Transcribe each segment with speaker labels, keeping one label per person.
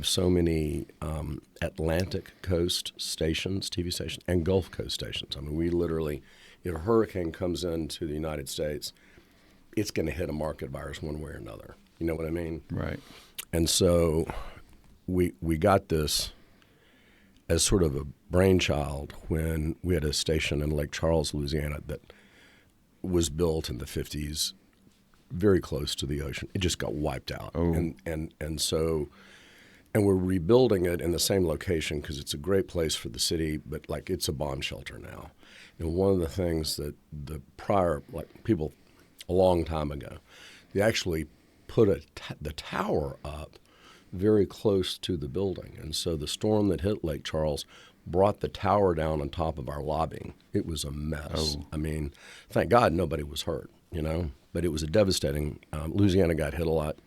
Speaker 1: so many Atlantic coast stations, TV stations, and Gulf Coast stations. I mean, we literally, if a hurricane comes into the United States, it's going to hit a market virus one way or another. You know what I mean?
Speaker 2: Right.
Speaker 1: And so we got this as sort of a brainchild when we had a station in Lake Charles, Louisiana, that was built in the 50s, very close to the ocean. It just got wiped out.
Speaker 2: Oh.
Speaker 1: And we're rebuilding it in the same location because it's a great place for the city, but like it's a bomb shelter now. And one of the things that the prior, like people a long time ago, they actually put the tower up very close to the building. And so the storm that hit Lake Charles brought the tower down on top of our lobby. It was a mess.
Speaker 2: Oh.
Speaker 1: I mean, thank God nobody was hurt, but it was a devastating. Louisiana got hit a lot.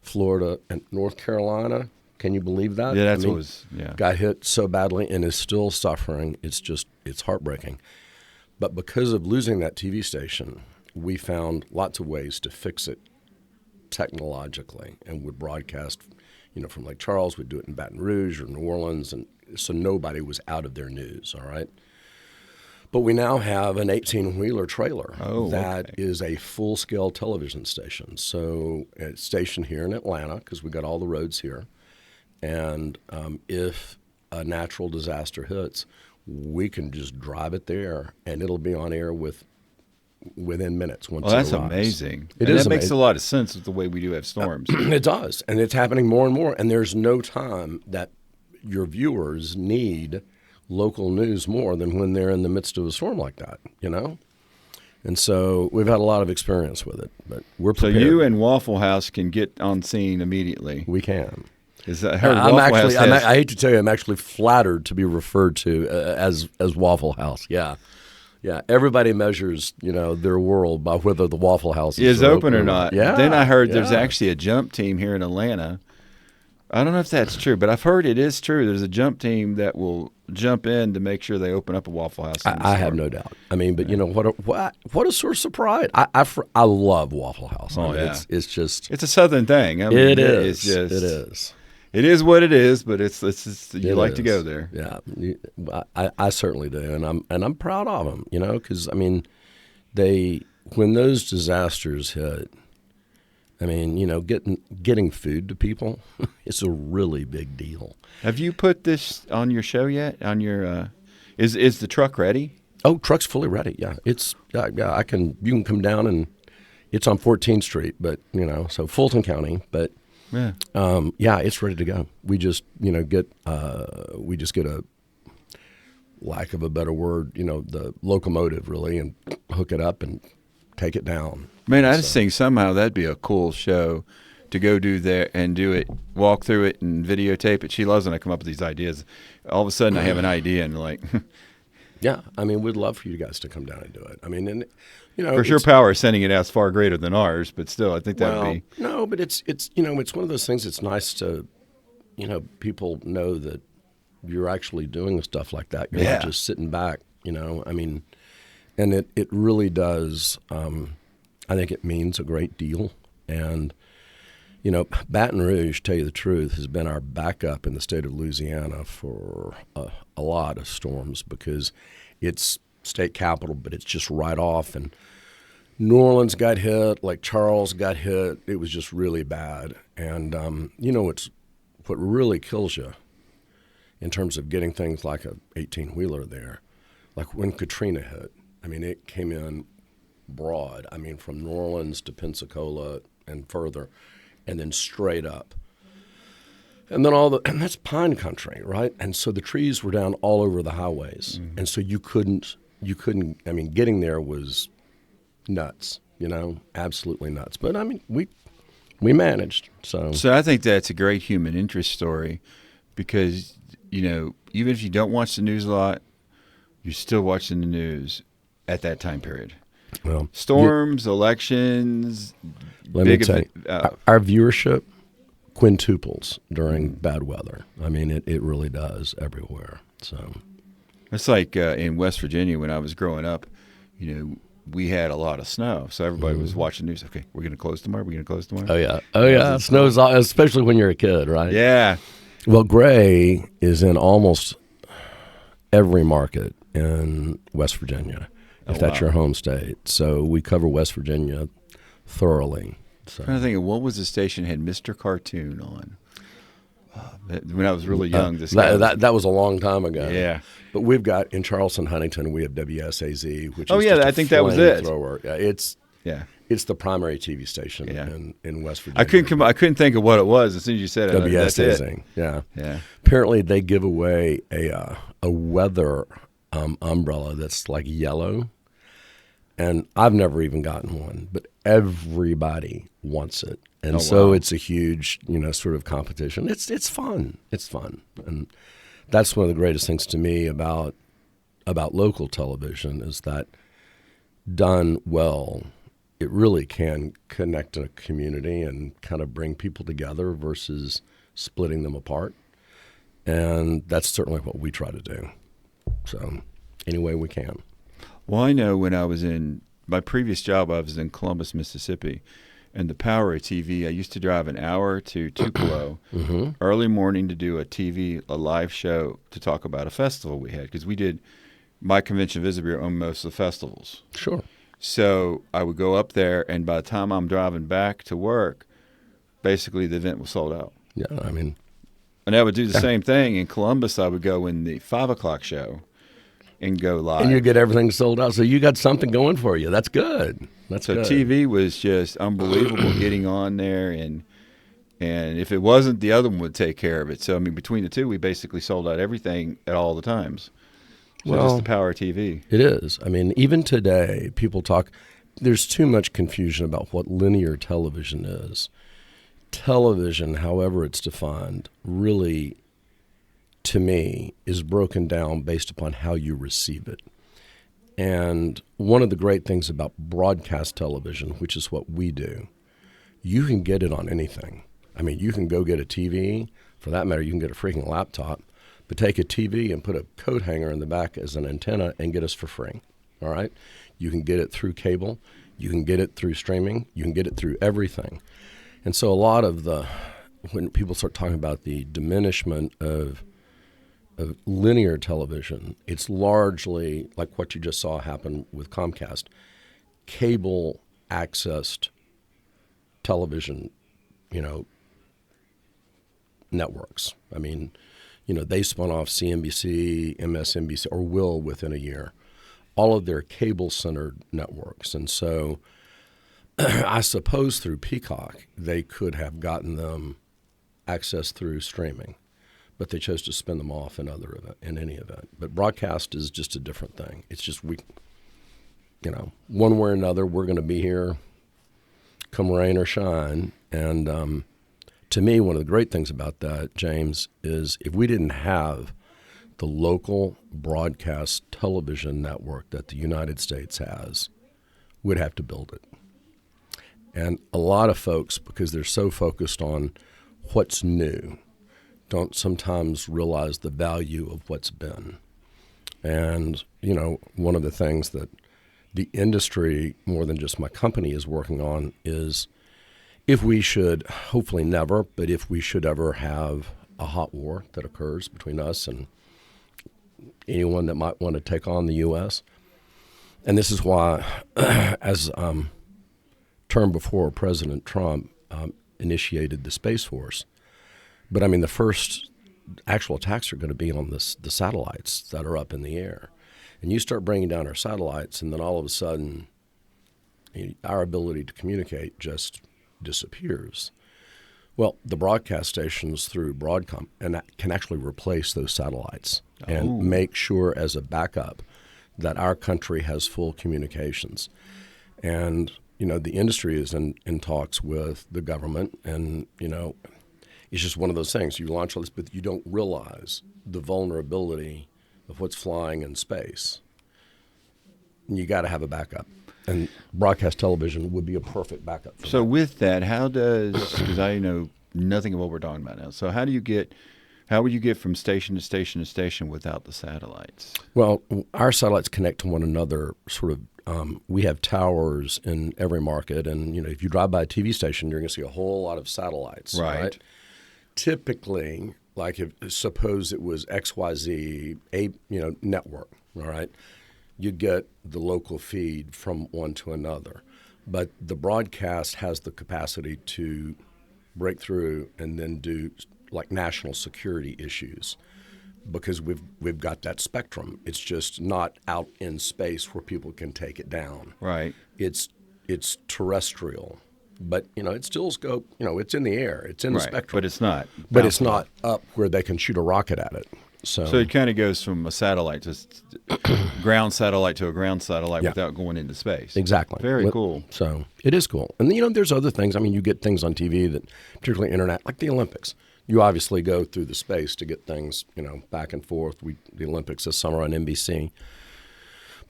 Speaker 1: Florida and North Carolina, can you believe that?
Speaker 2: Yeah, what was,
Speaker 1: got hit so badly and is still suffering. It's heartbreaking. But because of losing that TV station, we found lots of ways to fix it technologically and would broadcast, from Lake Charles. We'd do it in Baton Rouge or New Orleans, and so nobody was out of their news, all right? But we now have an 18-wheeler trailer that is a full-scale television station. So it's stationed here in Atlanta because we got all the roads here. And if a natural disaster hits, we can just drive it there, and it'll be on air within minutes once it arrives.
Speaker 2: Well, that's amazing.
Speaker 1: That
Speaker 2: makes a lot of sense with the way we do have storms.
Speaker 1: It does, and it's happening more and more. And there's no time that your viewers need local news more than when they're in the midst of a storm like that, And so we've had a lot of experience with it, but we're prepared.
Speaker 2: So you and Waffle House can get on scene immediately.
Speaker 1: We can.
Speaker 2: I
Speaker 1: hate to tell you, I'm actually flattered to be referred to as Waffle House. Yeah. Yeah, everybody measures, their world by whether the Waffle House
Speaker 2: is open or not.
Speaker 1: Yeah.
Speaker 2: Then I heard there's actually a jump team here in Atlanta. I don't know if that's true, but I've heard it is true. There's a jump team that will jump in to make sure they open up a Waffle House.
Speaker 1: I have no doubt. I mean, but what a source of pride. I love Waffle House. It's just
Speaker 2: it's a Southern thing. I mean,
Speaker 1: it is.
Speaker 2: It
Speaker 1: is.
Speaker 2: It is what it is, but it's you like to go there.
Speaker 1: Yeah, I certainly do, and I'm proud of them. Because I mean, when those disasters hit, I mean, getting food to people, it's a really big deal.
Speaker 2: Have you put this on your show yet? On your is the truck ready?
Speaker 1: Oh, truck's fully ready. Yeah, I can. You can come down and it's on 14th Street, but so Fulton County, but. Yeah. It's ready to go. We just, get a, lack of a better word, the locomotive really, and hook it up and take it down.
Speaker 2: Man, I just think somehow that'd be a cool show to go do there and do it, walk through it and videotape it. She loves when I come up with these ideas. All of a sudden I have an idea and like.
Speaker 1: Yeah, I mean, we'd love for you guys to come down and do it. I mean, and
Speaker 2: for sure, power of sending it out is far greater than ours, but still, I think that would be.
Speaker 1: No, but it's it's one of those things. It's nice to, people know that you're actually doing stuff like that. You're not just sitting back. I mean, and it really does. I think it means a great deal, and Baton Rouge, tell you the truth, has been our backup in the state of Louisiana for a lot of storms because it's state capital, but it's just right off. And New Orleans got hit, Lake Charles got hit. It was just really bad. And, it's what really kills you in terms of getting things like a 18-wheeler there. Like when Katrina hit, I mean, it came in broad. I mean, from New Orleans to Pensacola and further, and then straight up. And then and that's pine country, right? And so the trees were down all over the highways. Mm-hmm. And so you couldn't, I mean, getting there was nuts, absolutely nuts. But I mean, we managed, so.
Speaker 2: So I think that's a great human interest story because, even if you don't watch the news a lot, you're still watching the news at that time period.
Speaker 1: Well,
Speaker 2: storms, elections.
Speaker 1: Let me tell you, our viewership quintuples during bad weather. I mean, it really does everywhere. So
Speaker 2: it's like in West Virginia when I was growing up, we had a lot of snow, so everybody was watching news. Okay, we're going to close tomorrow. We're going to close tomorrow.
Speaker 1: Oh yeah. Snow's especially when you're a kid, right?
Speaker 2: Yeah.
Speaker 1: Well, Gray is in almost every market in West Virginia, if that's your home state. So we cover West Virginia thoroughly. So.
Speaker 2: I'm trying to think of what was the station that had Mr. Cartoon on. When I was really young,
Speaker 1: that was a long time ago.
Speaker 2: Yeah,
Speaker 1: but we've got in Charleston, Huntington, we have WSAZ, which
Speaker 2: is
Speaker 1: just
Speaker 2: I think that was it.
Speaker 1: It's the primary TV station in West Virginia.
Speaker 2: I couldn't think of what it was as soon as you said it.
Speaker 1: WSAZ. Yeah. Apparently, they give away a weather umbrella that's like yellow, and I've never even gotten one, but everybody wants it. And it's a huge, sort of competition. It's fun. It's fun. And that's one of the greatest things to me about local television is that done well, it really can connect a community and kind of bring people together versus splitting them apart. And that's certainly what we try to do. So any way we can.
Speaker 2: Well, I know when I was in my previous job, I was in Columbus, Mississippi. And the power of TV, I used to drive an hour to Tupelo early morning to do a live show to talk about a festival we had. Because my convention visitor bureau owned most of the festivals.
Speaker 1: Sure.
Speaker 2: So I would go up there, and by the time I'm driving back to work, basically the event was sold out.
Speaker 1: Yeah, I mean.
Speaker 2: And I would do the same thing. In Columbus, I would go in the 5 o'clock show and go live.
Speaker 1: And you get everything sold out. So you got something going for you. That's good.
Speaker 2: So TV was just unbelievable getting on there, and if it wasn't, the other one would take care of it. So, I mean, between the two, we basically sold out everything at all the times. So just the power of TV.
Speaker 1: It is. I mean, even today, people talk, there's too much confusion about what linear television is. Television, however it's defined, really, to me, is broken down based upon how you receive it. And one of the great things about broadcast television, which is what we do, you can get it on anything. I mean, you can go get a TV. For that matter, you can get a freaking laptop. But take a TV and put a coat hanger in the back as an antenna and get us for free. All right? You can get it through cable. You can get it through streaming. You can get it through everything. And so a lot of when people start talking about the diminishment of linear television, it's largely like what you just saw happen with Comcast, cable accessed television, networks. I mean, they spun off CNBC, MSNBC, or will within a year, all of their cable-centered networks. And so I suppose through Peacock, they could have gotten them access through streaming, but they chose to spin them off in any event. But broadcast is just a different thing. It's just one way or another, we're going to be here come rain or shine. And to me, one of the great things about that, James, is if we didn't have the local broadcast television network that the United States has, we'd have to build it. And a lot of folks, because they're so focused on what's new, don't sometimes realize the value of what's been. And, one of the things that the industry, more than just my company, is working on is if we should, hopefully never, but if we should ever have a hot war that occurs between us and anyone that might want to take on the U.S., and this is why, as term before President Trump initiated the Space Force, but I mean the first actual attacks are going to be on the satellites that are up in the air. And you start bringing down our satellites, and then all of a sudden our ability to communicate just disappears. Well, the broadcast stations through Broadcom and that can actually replace those satellites and make sure as a backup that our country has full communications. And, the industry is in talks with the government, and, it's just one of those things. You launch all this, but you don't realize the vulnerability of what's flying in space. And you got to have a backup. And broadcast television would be a perfect backup for that.
Speaker 2: With that, because I know nothing of what we're talking about now, so how would you get from station to station to station without the satellites?
Speaker 1: Well, our satellites connect to one another sort of. We have towers in every market, and if you drive by a TV station, you're going to see a whole lot of satellites. Right? Typically, like if suppose it was XYZ network, all right, you'd get the local feed from one to another, but the broadcast has the capacity to break through and then do like national security issues, because we've got that spectrum. It's just not out in space where people can take it down.
Speaker 2: Right.
Speaker 1: It's terrestrial, but it still go. It's in the air. It's in the spectrum.
Speaker 2: But it's not.
Speaker 1: But it's not up where they can shoot a rocket at it. So
Speaker 2: it kind of goes from a satellite to ground satellite to a ground satellite without going into space.
Speaker 1: Exactly.
Speaker 2: Very cool.
Speaker 1: So it is cool. And there's other things. I mean, you get things on TV that, particularly internet, like the Olympics. You obviously go through the space to get things, back and forth. The Olympics this summer on NBC.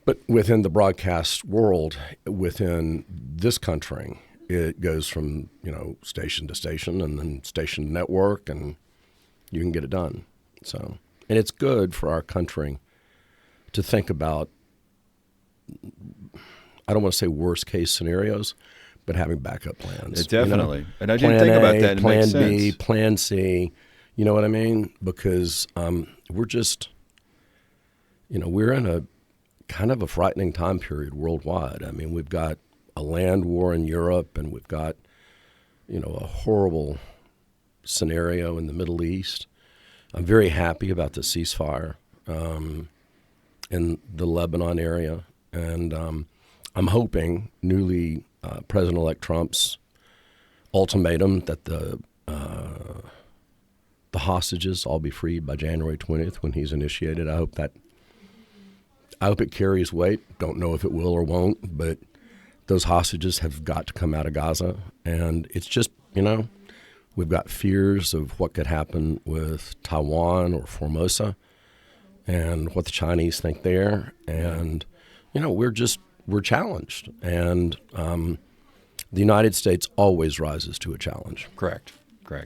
Speaker 1: But within the broadcast world, within this country, it goes from, station to station and then station to network, and you can get it done. So, and it's good for our country to think about, I don't want to say worst case scenarios, but having backup plans.
Speaker 2: Definitely. And I didn't think about that. It makes sense.
Speaker 1: Plan B, Plan C, you know what I mean? Because we're just, we're in a kind of a frightening time period worldwide. I mean, we've got a land war in Europe, and we've got, a horrible scenario in the Middle East. I'm very happy about the ceasefire in the Lebanon area, and I'm hoping President-elect Trump's ultimatum that the hostages all be freed by January 20th when he's initiated. I hope it carries weight. Don't know if it will or won't, but those hostages have got to come out of Gaza. And it's just, we've got fears of what could happen with Taiwan or Formosa and what the Chinese think there. And, we're challenged. And the United States always rises to a challenge.
Speaker 2: Correct.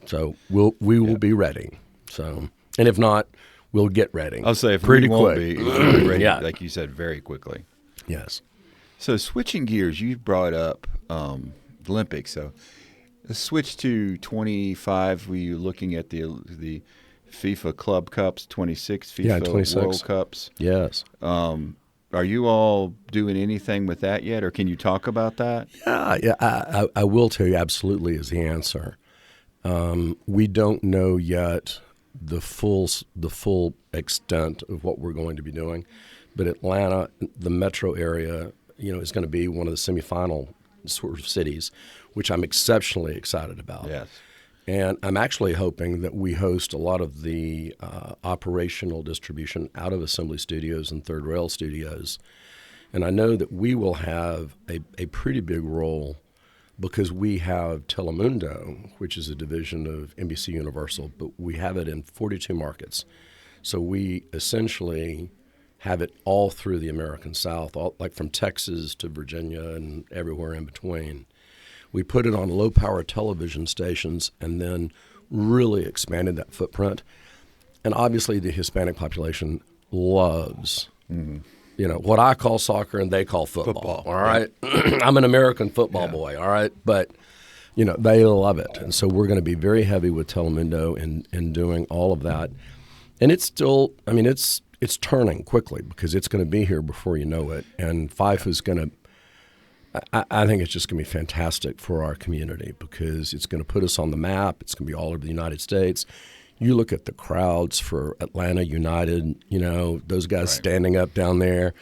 Speaker 1: So we will be ready. So, and if not, we'll get ready.
Speaker 2: I'll say if
Speaker 1: pretty
Speaker 2: we won't
Speaker 1: quick.
Speaker 2: we'll be ready, like you said, very quickly.
Speaker 1: Yes.
Speaker 2: So switching gears, you brought up the Olympics. So let's switch to 25. Were you looking at the FIFA Club Cups, 26 FIFA
Speaker 1: 26.
Speaker 2: World Cups?
Speaker 1: Yes.
Speaker 2: Are you all doing anything with that yet, or can you talk about that?
Speaker 1: Yeah. I will tell you absolutely is the answer. We don't know yet the full extent of what we're going to be doing, but Atlanta, the metro area, is going to be one of the semifinal sort of cities, which I'm exceptionally excited about.
Speaker 2: Yes.
Speaker 1: And I'm actually hoping that we host a lot of the operational distribution out of Assembly Studios and Third Rail Studios. And I know that we will have a pretty big role because we have Telemundo, which is a division of NBC Universal, but we have it in 42 markets. So we essentially have it all through the American South, like from Texas to Virginia and everywhere in between. We put it on low-power television stations and then really expanded that footprint. And obviously the Hispanic population loves, what I call soccer and they call football. All right? I'm an American football boy, all right? But, they love it. And so we're going to be very heavy with Telemundo in doing all of that. And it's still, it's turning quickly because it's going to be here before you know it. And FIFA is going to, I think it's just going to be fantastic for our community because it's going to put us on the map. It's going to be all over the United States. You look at the crowds for Atlanta United, those guys standing up down there.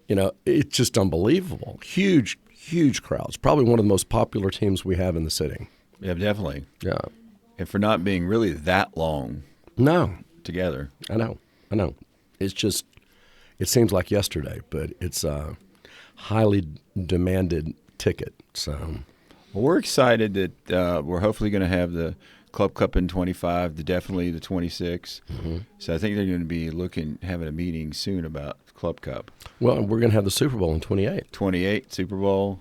Speaker 1: It's just unbelievable. Huge, huge crowds. Probably one of the most popular teams we have in the city.
Speaker 2: Yeah, definitely.
Speaker 1: Yeah.
Speaker 2: And for not being really that long together.
Speaker 1: I know. It's just, it seems like yesterday, but it's a highly demanded ticket. So,
Speaker 2: well, we're excited that we're hopefully going to have the Club Cup in 25, definitely the 26. Mm-hmm. So I think they're going to be having a meeting soon about Club Cup.
Speaker 1: Well, we're going to have the Super Bowl in 28.
Speaker 2: 28 Super Bowl.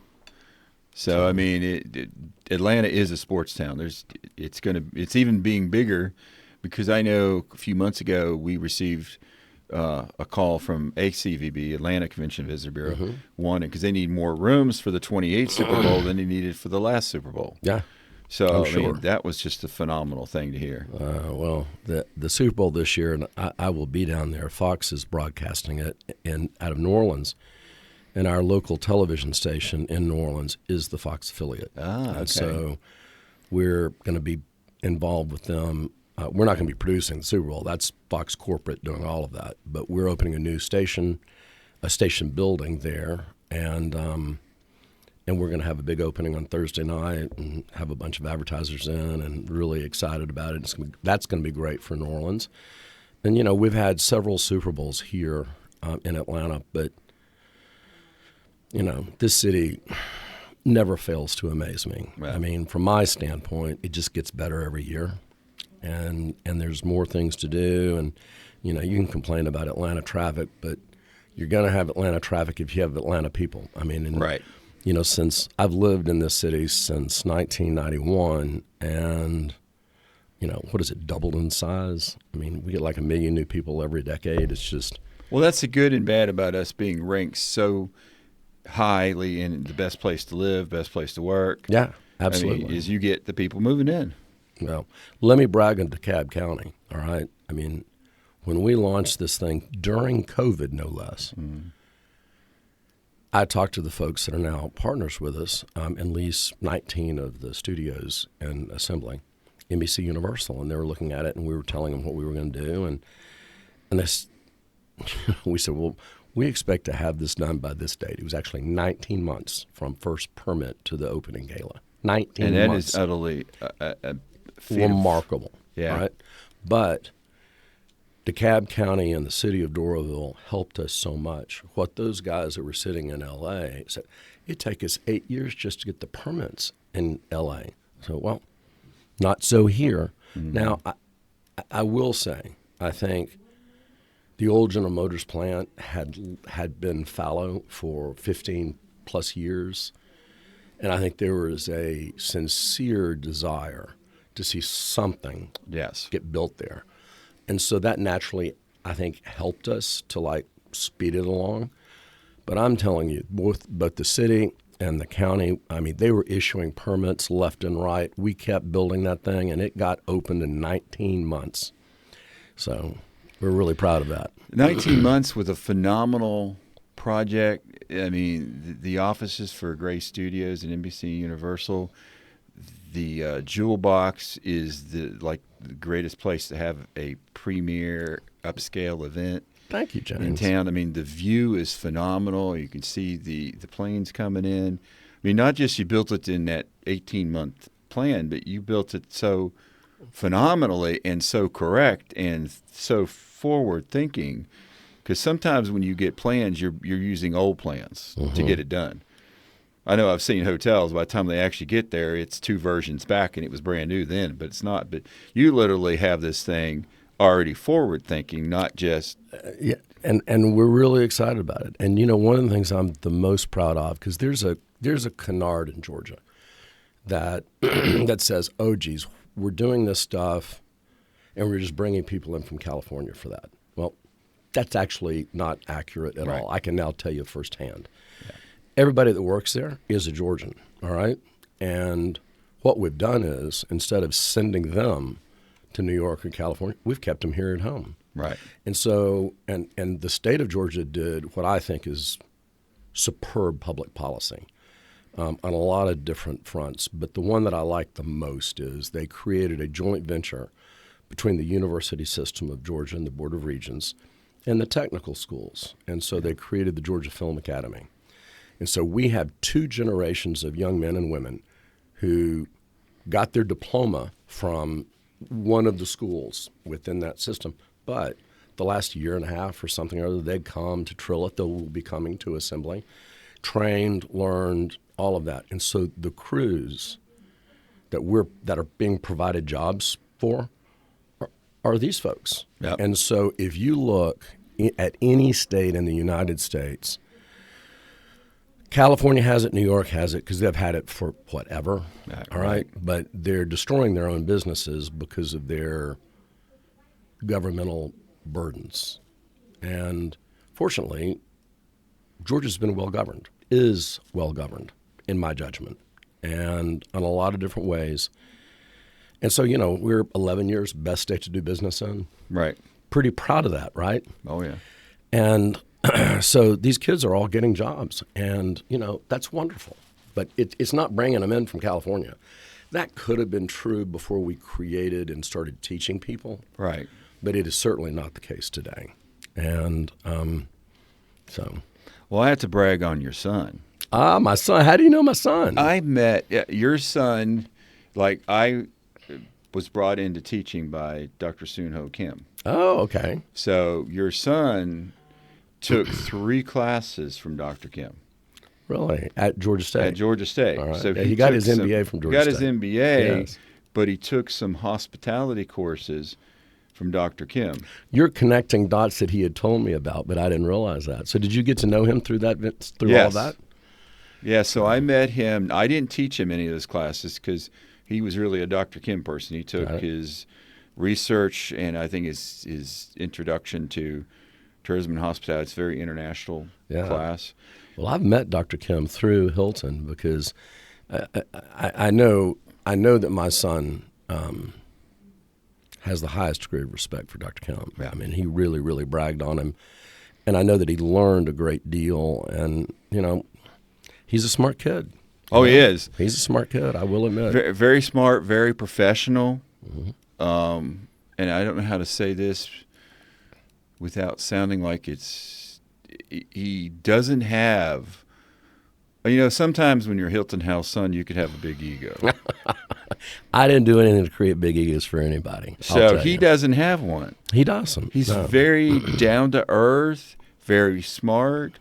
Speaker 2: So Atlanta is a sports town. It's even being bigger because I know a few months ago we received a call from ACVB, Atlanta Convention Visitor Bureau, wanting because they need more rooms for the 28 Super Bowl than they needed for the last Super Bowl.
Speaker 1: Yeah.
Speaker 2: So,
Speaker 1: I'm sure.
Speaker 2: that was just a phenomenal thing to hear.
Speaker 1: Well, the Super Bowl this year, and I will be down there. Fox is broadcasting it out of New Orleans, and our local television station in New Orleans is the Fox affiliate.
Speaker 2: Okay.
Speaker 1: And so we're going to be involved with them. We're not going to be producing the Super Bowl. That's Fox corporate doing all of that. But we're opening a new station, a station building there, and we're going to have a big opening on Thursday night and have a bunch of advertisers in, and really excited about it. That's going to be great for New Orleans. And, we've had several Super Bowls here in Atlanta, but, this city never fails to amaze me.
Speaker 2: Right.
Speaker 1: I mean, from my standpoint, it just gets better every year. And there's more things to do. And, you can complain about Atlanta traffic, but you're going to have Atlanta traffic if you have Atlanta people. I mean,
Speaker 2: Right.
Speaker 1: Since I've lived in this city since 1991, and, what is it, doubled in size? I mean, we get like 1 million new people every decade. It's just...
Speaker 2: Well, that's the good and bad about us being ranked so highly in the best place to live, best place to work.
Speaker 1: Yeah, absolutely.
Speaker 2: Is you get the people moving in.
Speaker 1: Well, let me brag on DeKalb County, all right? I mean, when we launched this thing during COVID, no less, I talked to the folks that are now partners with us and lease 19 of the studios and assembling NBC Universal, and they were looking at it, and we were telling them what we were going to do, and we said, well, we expect to have this done by this date. It was actually 19 months from first permit to the opening gala. 19
Speaker 2: and that
Speaker 1: months.
Speaker 2: is utterly
Speaker 1: Remarkable.
Speaker 2: Yeah.
Speaker 1: Right? But DeKalb County and the city of Doraville helped us so much. What those guys that were sitting in L.A. said, it took us 8 years just to get the permits in L.A. So, well, not so here. Mm-hmm. Now, I will say, I think the old General Motors plant had been fallow for 15-plus years, and I think there was a sincere desire to see something get built there. And so that naturally, I think, helped us to, speed it along. But I'm telling you, both the city and the county, I mean, they were issuing permits left and right. We kept building that thing, and it got opened in 19 months. So we're really proud of that.
Speaker 2: 19 months with a phenomenal project. I mean, the offices for Gray Studios and NBC Universal, the Jewel Box is the greatest place to have a premier upscale event.
Speaker 1: Thank you, James.
Speaker 2: In town. I mean, the view is phenomenal. You can see the planes coming in. I mean, not just you built it in that 18-month plan, but you built it so phenomenally and so correct and so forward-thinking. Because sometimes when you get plans, you're using old plans to get it done. I know I've seen hotels, by the time they actually get there, it's 2 versions back, and it was brand new then, but it's not. But you literally have this thing already forward-thinking, not just...
Speaker 1: yeah, and we're really excited about it. And, one of the things I'm the most proud of, because there's a canard in Georgia that that says, oh, geez, we're doing this stuff, and we're just bringing people in from California for that. Well, that's actually not accurate at all. I can now tell you firsthand. Yeah. Everybody that works there is a Georgian, all right? And what we've done is, instead of sending them to New York or California, we've kept them here at home.
Speaker 2: Right.
Speaker 1: And so, and the state of Georgia did what I think is superb public policy on a lot of different fronts. But the one that I like the most is they created a joint venture between the University System of Georgia and the Board of Regents and the technical schools. And so they created the Georgia Film Academy. And so we have 2 generations of young men and women who got their diploma from one of the schools within that system. But the last year and a half or something or other, they'd come to Trill it. They will be coming to assembly, trained, learned, all of that. And so the crews that are being provided jobs for are these folks.
Speaker 2: Yep.
Speaker 1: And so if you look at any state in the United States, California has it, New York has it, because they've had it for whatever, all right? But they're destroying their own businesses because of their governmental burdens. And fortunately, Georgia's been well-governed, is well-governed, in my judgment. and on a lot of different ways. And so, we're 11 years best state to do business in.
Speaker 2: Right.
Speaker 1: Pretty proud of that, right?
Speaker 2: Oh, yeah.
Speaker 1: And so these kids are all getting jobs, and, that's wonderful. But it's not bringing them in from California. That could have been true before we created and started teaching people.
Speaker 2: Right.
Speaker 1: But it is certainly not the case today. And so.
Speaker 2: Well, I have to brag on your son.
Speaker 1: My son. How do you know my son?
Speaker 2: I met your son, I was brought into teaching by Dr. Soon Ho Kim.
Speaker 1: Oh, okay.
Speaker 2: So your son took 3 classes from Dr. Kim.
Speaker 1: Really? At Georgia State?
Speaker 2: At Georgia State.
Speaker 1: All right.
Speaker 2: So
Speaker 1: he got his MBA from Georgia State.
Speaker 2: He got his MBA,
Speaker 1: yes.
Speaker 2: But he took some hospitality courses from Dr. Kim.
Speaker 1: You're connecting dots that he had told me about, but I didn't realize that. So did you get to know him through
Speaker 2: Yes.
Speaker 1: all that?
Speaker 2: Yeah, so I met him. I didn't teach him any of those classes because he was really a Dr. Kim person. He took his research and I think his introduction to tourism and hospitality. It's a very international class.
Speaker 1: Well, I've met Dr. Kim through Hilton because I know that my son has the highest degree of respect for Dr. Kim.
Speaker 2: Yeah.
Speaker 1: I mean, he really, really bragged on him. And I know that he learned a great deal. And, he's a smart kid.
Speaker 2: Oh, he is.
Speaker 1: He's a smart kid, I will admit.
Speaker 2: Very, very smart, very professional. Mm-hmm. And I don't know how to say this without sounding like he doesn't have, sometimes when you're Hilton Howell's son, you could have a big ego.
Speaker 1: I didn't do anything to create big egos for anybody.
Speaker 2: So he doesn't have one.
Speaker 1: He doesn't.
Speaker 2: He's very down to earth, very smart,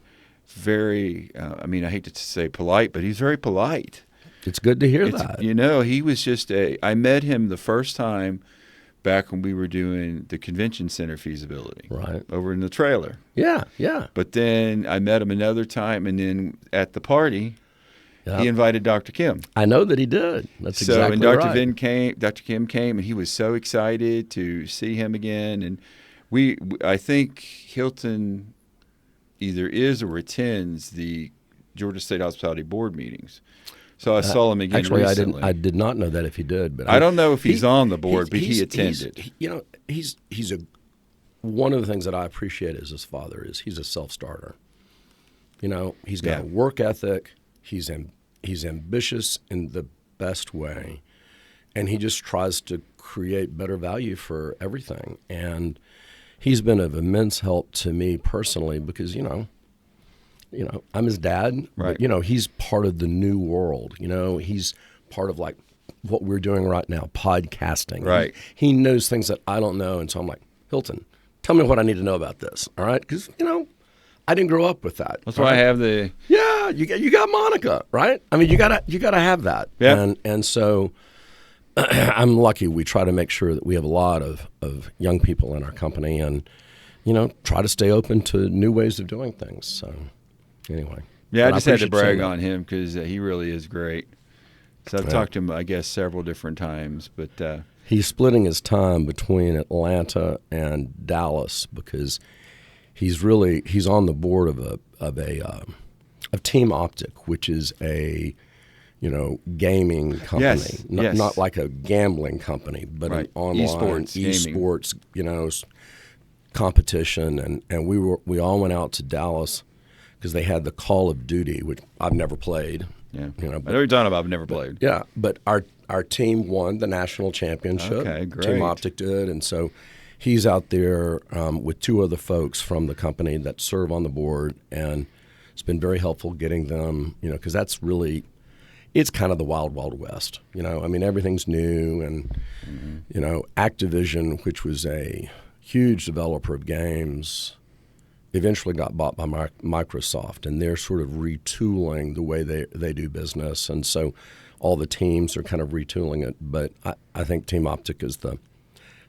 Speaker 2: very, I hate to say polite, but he's very polite.
Speaker 1: It's good to hear that.
Speaker 2: He was just I met him the first time back when we were doing the convention center feasibility.
Speaker 1: Right.
Speaker 2: Over in the trailer.
Speaker 1: Yeah, yeah.
Speaker 2: But then I met him another time, and then at the party, he invited Dr. Kim.
Speaker 1: I know that he did. That's exactly
Speaker 2: right.
Speaker 1: Dr.
Speaker 2: Dr. Kim came, and he was so excited to see him again. And I think Hilton either is or attends the Georgia State Hospitality Board meetings. So I saw him again recently.
Speaker 1: I did not know that if he did. But
Speaker 2: I don't know if he's on the board, but he attended.
Speaker 1: One of the things that I appreciate as his father is he's a self-starter. He's got a work ethic. He's ambitious in the best way, and he just tries to create better value for everything. And he's been of immense help to me personally because I'm his dad,
Speaker 2: right.
Speaker 1: But he's part of the new world. He's part of like what we're doing right now, podcasting.
Speaker 2: Right.
Speaker 1: He knows things that I don't know, and so I'm like, Hilton, tell me what I need to know about this. All right, because I didn't grow up with that.
Speaker 2: That's why I have the
Speaker 1: you got Monica, right? I mean, you gotta have that.
Speaker 2: Yeah.
Speaker 1: And so I'm lucky. We try to make sure that we have a lot of young people in our company, and try to stay open to new ways of doing things. So anyway,
Speaker 2: I just had to brag on him because he really is great. So I've talked to him, I guess, several different times, but
Speaker 1: he's splitting his time between Atlanta and Dallas because he's on the board of Team Optic, which is a gaming company,
Speaker 2: yes.
Speaker 1: Not like a gambling company, but an online esports competition, and we all went out to Dallas because they had the Call of Duty, which I've never played.
Speaker 2: Yeah, I know what you're talking about. I've never played.
Speaker 1: Yeah, but our team won the national championship.
Speaker 2: Okay, great.
Speaker 1: Team Optic did, and so he's out there with 2 other folks from the company that serve on the board, and it's been very helpful getting them, because that's really, it's kind of the wild, wild west. Everything's new, and Activision, which was a huge developer of games, eventually got bought by Microsoft, and they're sort of retooling the way they do business, and so all the teams are kind of retooling it. But I think Team Optic is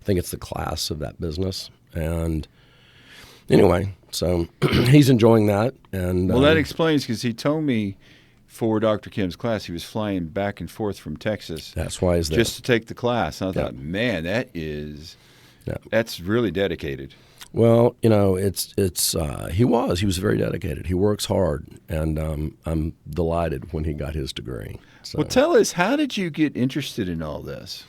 Speaker 1: it's the class of that business. And anyway, so he's enjoying that. And
Speaker 2: that explains, because he told me for Dr. Kim's class he was flying back and forth from Texas.
Speaker 1: That's why he's there.
Speaker 2: Just to take the class. And I thought, man, that's really dedicated.
Speaker 1: Well, he was very dedicated. He works hard, and I'm delighted when he got his degree. So.
Speaker 2: Well, tell us, how did you get interested in all this?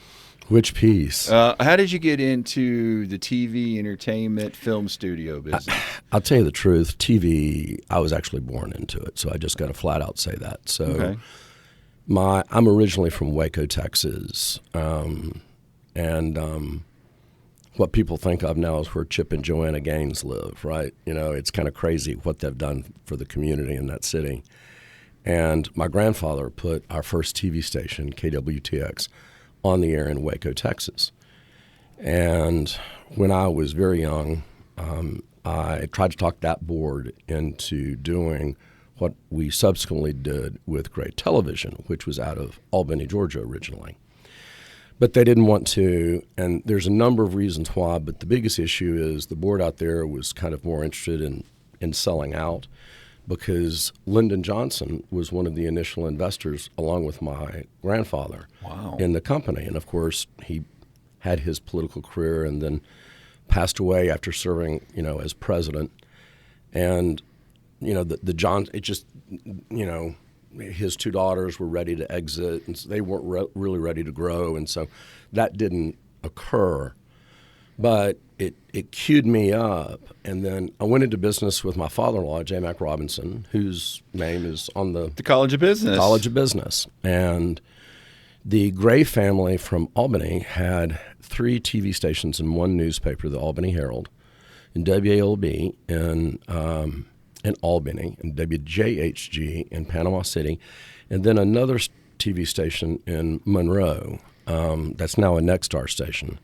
Speaker 1: Which piece?
Speaker 2: How did you get into the TV, entertainment, film studio business?
Speaker 1: I'll tell you the truth. TV, I was actually born into it, so I just got to flat out say that. So,
Speaker 2: okay.
Speaker 1: I'm originally from Waco, Texas, what people think of now is where Chip and Joanna Gaines live, right? It's kind of crazy what they've done for the community in that city. And my grandfather put our first TV station, KWTX, on the air in Waco, Texas. And when I was very young, I tried to talk that board into doing what we subsequently did with Great Television, which was out of Albany, Georgia originally. But they didn't want to, and there's a number of reasons why, but the biggest issue is the board out there was kind of more interested in selling out, because Lyndon Johnson was one of the initial investors, along with my grandfather, in the company. And of course, he had his political career and then passed away after serving, as president. And, his two daughters were ready to exit, and so they weren't really ready to grow, and so that didn't occur. But it queued me up, and then I went into business with my father-in-law, J. Mac Robinson, whose name is on the
Speaker 2: College of Business.
Speaker 1: College of Business. And the Gray family from Albany had 3 TV stations and 1 newspaper, the Albany Herald, and WALB in Albany, and WJHG in Panama City, and then another TV station in Monroe. That's now a Nexstar station.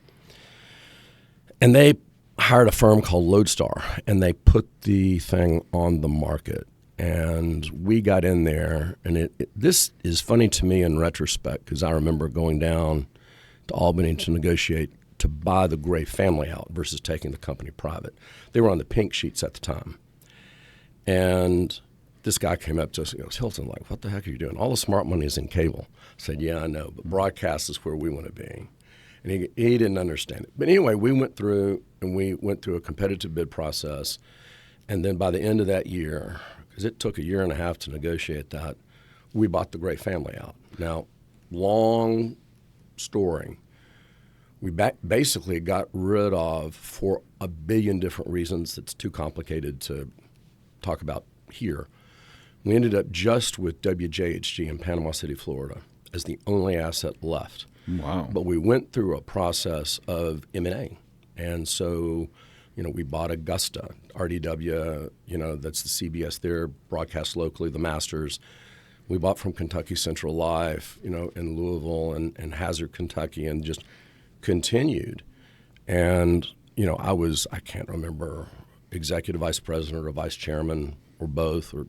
Speaker 1: And they hired a firm called Lodestar, and they put the thing on the market. And we got in there, and this is funny to me in retrospect, because I remember going down to Albany to negotiate to buy the Gray family out versus taking the company private. They were on the pink sheets at the time. And this guy came up to us and goes, Hilton, what the heck are you doing? All the smart money is in cable. I said, yeah, I know, but broadcast is where we want to be. And he didn't understand it. But anyway, we went through a competitive bid process. And then by the end of that year, because it took a year and a half to negotiate that, we bought the Gray family out. Now, long story. We basically got rid of, for a billion different reasons that's too complicated to talk about here, we ended up just with WJHG in Panama City, Florida, as the only asset left.
Speaker 2: Wow.
Speaker 1: But we went through a process of M&A. And so, we bought Augusta, RDW, that's the CBS there, broadcast locally, the Masters. We bought from Kentucky Central Live, in Louisville and Hazard, Kentucky, and just continued. And, I can't remember, executive vice president or vice chairman or both, or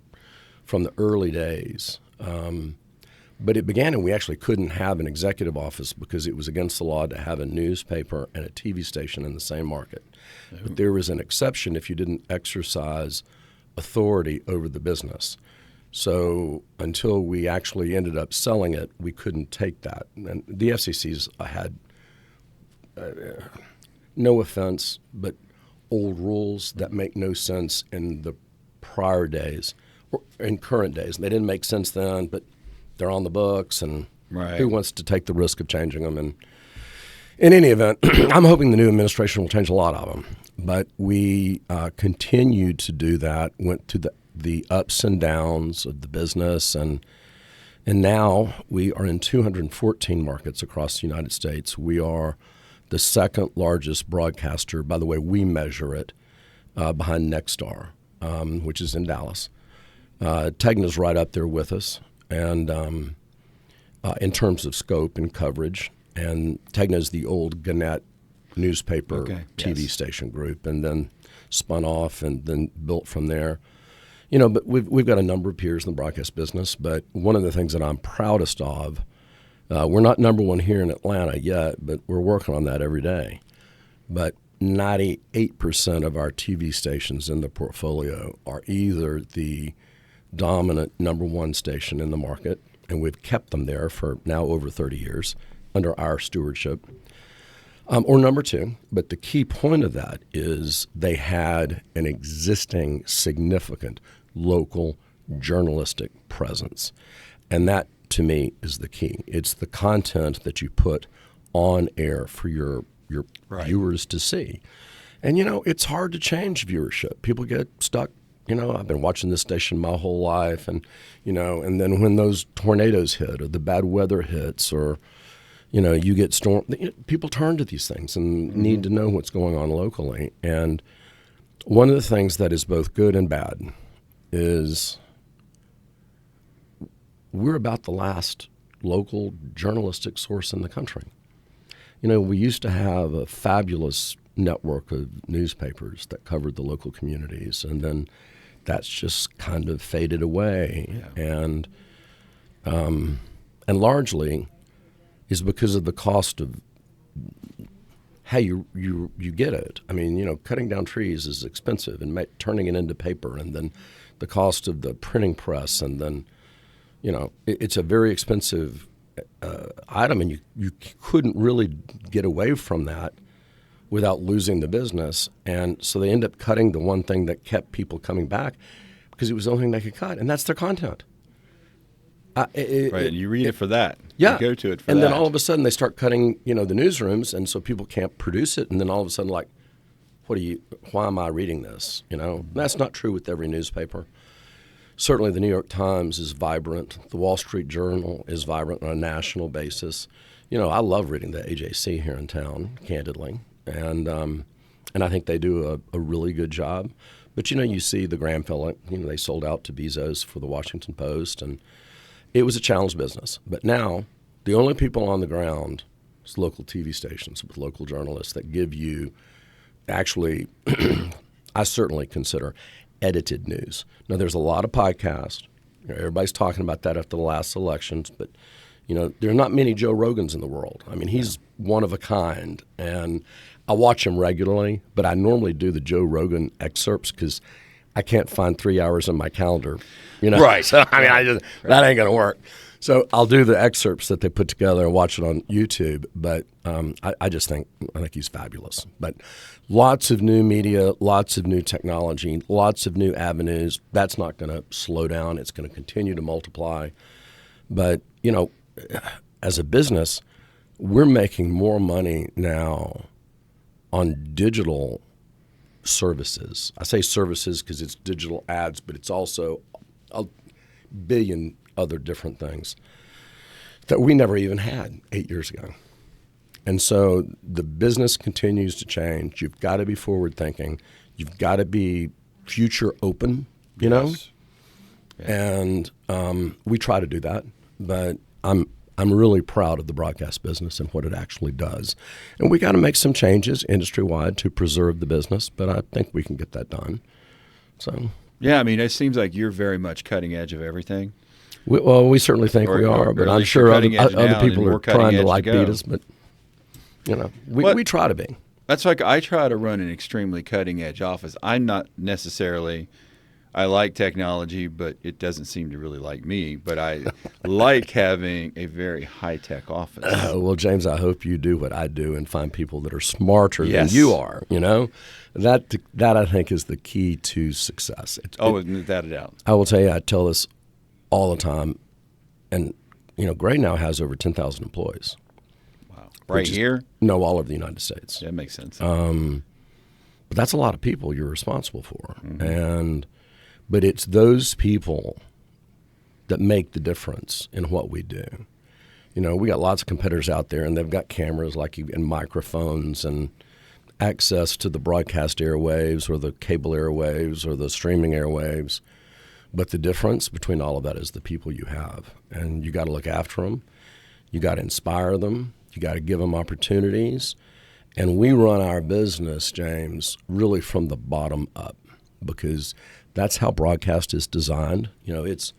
Speaker 1: from the early days. But it began, and we actually couldn't have an executive office because it was against the law to have a newspaper and a TV station in the same market. Oh. But there was an exception if you didn't exercise authority over the business. So until we actually ended up selling it, we couldn't take that. And the FCC's had, no offense, but old rules that make no sense in the prior days or in current days. They didn't make sense then, but they're on the books, and who wants to take the risk of changing them? And in any event, I'm hoping the new administration will change a lot of them. But we continued to do that, went to the ups and downs of the business, and now we are in 214 markets across the United States. We are the second largest broadcaster, by the way we measure it, behind Nexstar, which is in Dallas. Tegna's right up there with us, and in terms of scope and coverage. And Tegna's the old Gannett newspaper TV station group, and then spun off and then built from there. But we've got a number of peers in the broadcast business, but one of the things that I'm proudest of, we're not number one here in Atlanta yet, but we're working on that every day. But 98% of our TV stations in the portfolio are either the dominant number one station in the market, and we've kept them there for now over 30 years under our stewardship. Or number two, but the key point of that is they had an existing significant local journalistic presence. And that, to me, is the key. It's the content that you put on air for your viewers to see. And, it's hard to change viewership. People get stuck. I've been watching this station my whole life. And, and then when those tornadoes hit or the bad weather hits or you get storm. People turn to these things and need to know what's going on locally. And one of the things that is both good and bad is we're about the last local journalistic source in the country. We used to have a fabulous network of newspapers that covered the local communities, and then that's just kind of faded away. Yeah. And largely is because of the cost of how you get it. I mean, cutting down trees is expensive, and turning it into paper, and then the cost of the printing press, and then, it's a very expensive item, and you couldn't really get away from that without losing the business. And so they end up cutting the one thing that kept people coming back because it was the only thing they could cut, and that's their content.
Speaker 2: And you read it for that.
Speaker 1: Yeah.
Speaker 2: You go to it for
Speaker 1: and
Speaker 2: that.
Speaker 1: And then all of a sudden they start cutting, the newsrooms, and so people can't produce it. And then all of a sudden, like, why am I reading this? That's not true with every newspaper. Certainly the New York Times is vibrant. The Wall Street Journal is vibrant on a national basis. I love reading the AJC here in town, candidly. And I think they do a really good job. But, you see the Granville, they sold out to Bezos for the Washington Post, and it was a challenged business. But now the only people on the ground is local TV stations with local journalists that give you actually, I certainly consider, edited news. Now, there's a lot of podcasts. Everybody's talking about that after the last elections, but, there are not many Joe Rogans in the world. I mean, he's one of a kind, and I watch him regularly, but I normally do the Joe Rogan excerpts because I can't find 3 hours in my calendar,
Speaker 2: Right.
Speaker 1: So, that ain't going to work. So I'll do the excerpts that they put together and watch it on YouTube. But I think he's fabulous. But lots of new media, lots of new technology, lots of new avenues. That's not going to slow down. It's going to continue to multiply. But, as a business, we're making more money now on digital services. I say services because it's digital ads, but it's also a billion other different things that we never even had 8 years ago. And so the business continues to change. You've got to be forward thinking. You've got to be future open,
Speaker 2: Yes. Yeah.
Speaker 1: And we try to do that. But I'm really proud of the broadcast business and what it actually does. And we got to make some changes industry-wide to preserve the business, but I think we can get that done. So
Speaker 2: yeah, it seems like you're very much cutting edge of everything.
Speaker 1: We certainly think we are, but I'm sure other people are trying to beat us. But we try to be.
Speaker 2: That's like I try to run an extremely cutting edge office. I'm not necessarily. I like technology, but it doesn't seem to really like me. But I like having a very high-tech office.
Speaker 1: Well, James, I hope you do what I do and find people that are smarter than you are. That I think is the key to success.
Speaker 2: Without a doubt.
Speaker 1: I will tell you, I tell this all the time, and Gray now has over 10,000 employees.
Speaker 2: Wow! Right here?
Speaker 1: No, all over the United States.
Speaker 2: That makes sense.
Speaker 1: But that's a lot of people you're responsible for, But it's those people that make the difference in what we do. We got lots of competitors out there, and they've got cameras and microphones and access to the broadcast airwaves or the cable airwaves or the streaming airwaves. But the difference between all of that is the people you have. And you got to look after them. You got to inspire them. You got to give them opportunities. And we run our business, James, really from the bottom up because that's how broadcast is designed. It's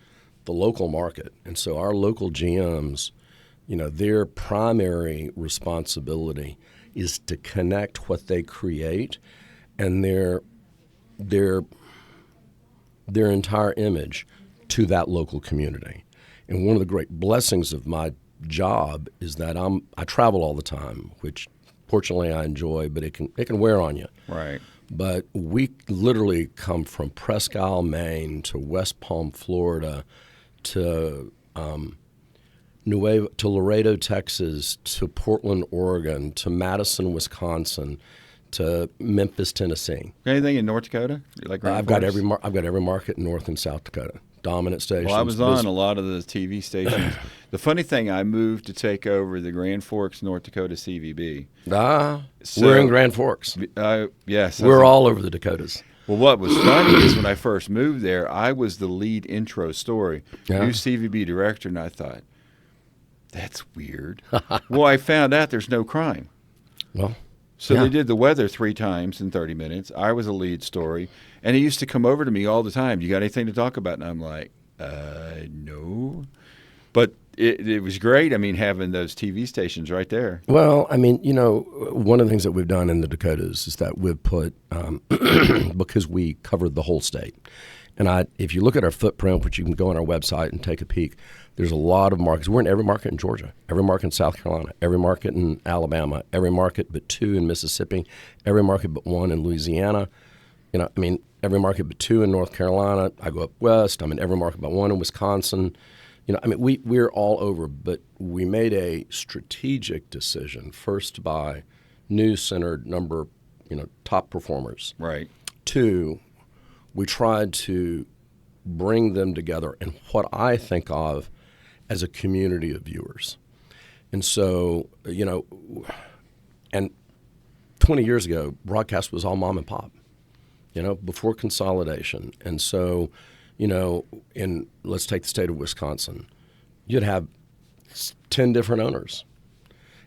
Speaker 1: the local market. And so our local GMs, their primary responsibility is to connect what they create and their entire image to that local community. And one of the great blessings of my job is that I travel all the time, which fortunately I enjoy, but it can wear on you.
Speaker 2: Right.
Speaker 1: But we literally come from Presque Isle, Maine, to West Palm, Florida, to to Laredo, Texas, to Portland, Oregon, to Madison, Wisconsin, to Memphis, Tennessee.
Speaker 2: Anything in North Dakota? Like
Speaker 1: I've got every market in North and South Dakota. Dominant stations.
Speaker 2: Well, I was on a lot of the TV stations. The funny thing, I moved to take over the Grand Forks, North Dakota CVB.
Speaker 1: We're in Grand Forks.
Speaker 2: Yes.
Speaker 1: We're all over the Dakotas.
Speaker 2: Well, what was funny is when I first moved there, I was the lead intro story.
Speaker 1: Yeah.
Speaker 2: New CVB director, and I thought, that's weird. Well, I found out there's no crime.
Speaker 1: Well,
Speaker 2: so they did the weather 3 times in 30 minutes. I was a lead story. And he used to come over to me all the time. You got anything to talk about? And I'm like, no. But it was great. I mean, having those TV stations right there.
Speaker 1: Well, I mean, one of the things that we've done in the Dakotas is that we've put, because we covered the whole state. And if you look at our footprint, which you can go on our website and take a peek, there's a lot of markets. We're in every market in Georgia, every market in South Carolina, every market in Alabama, every market but 2 in Mississippi, every market but 1 in Louisiana. Every market but 2 in North Carolina. I go up west. I'm in every market but 1 in Wisconsin. We're all over, but we made a strategic decision first to buy news-centered number, top performers.
Speaker 2: Right.
Speaker 1: 2, we tried to bring them together in what I think of as a community of viewers. And so, and 20 years ago, broadcast was all mom and pop, before consolidation. And so, let's take the state of Wisconsin, you'd have 10 different owners.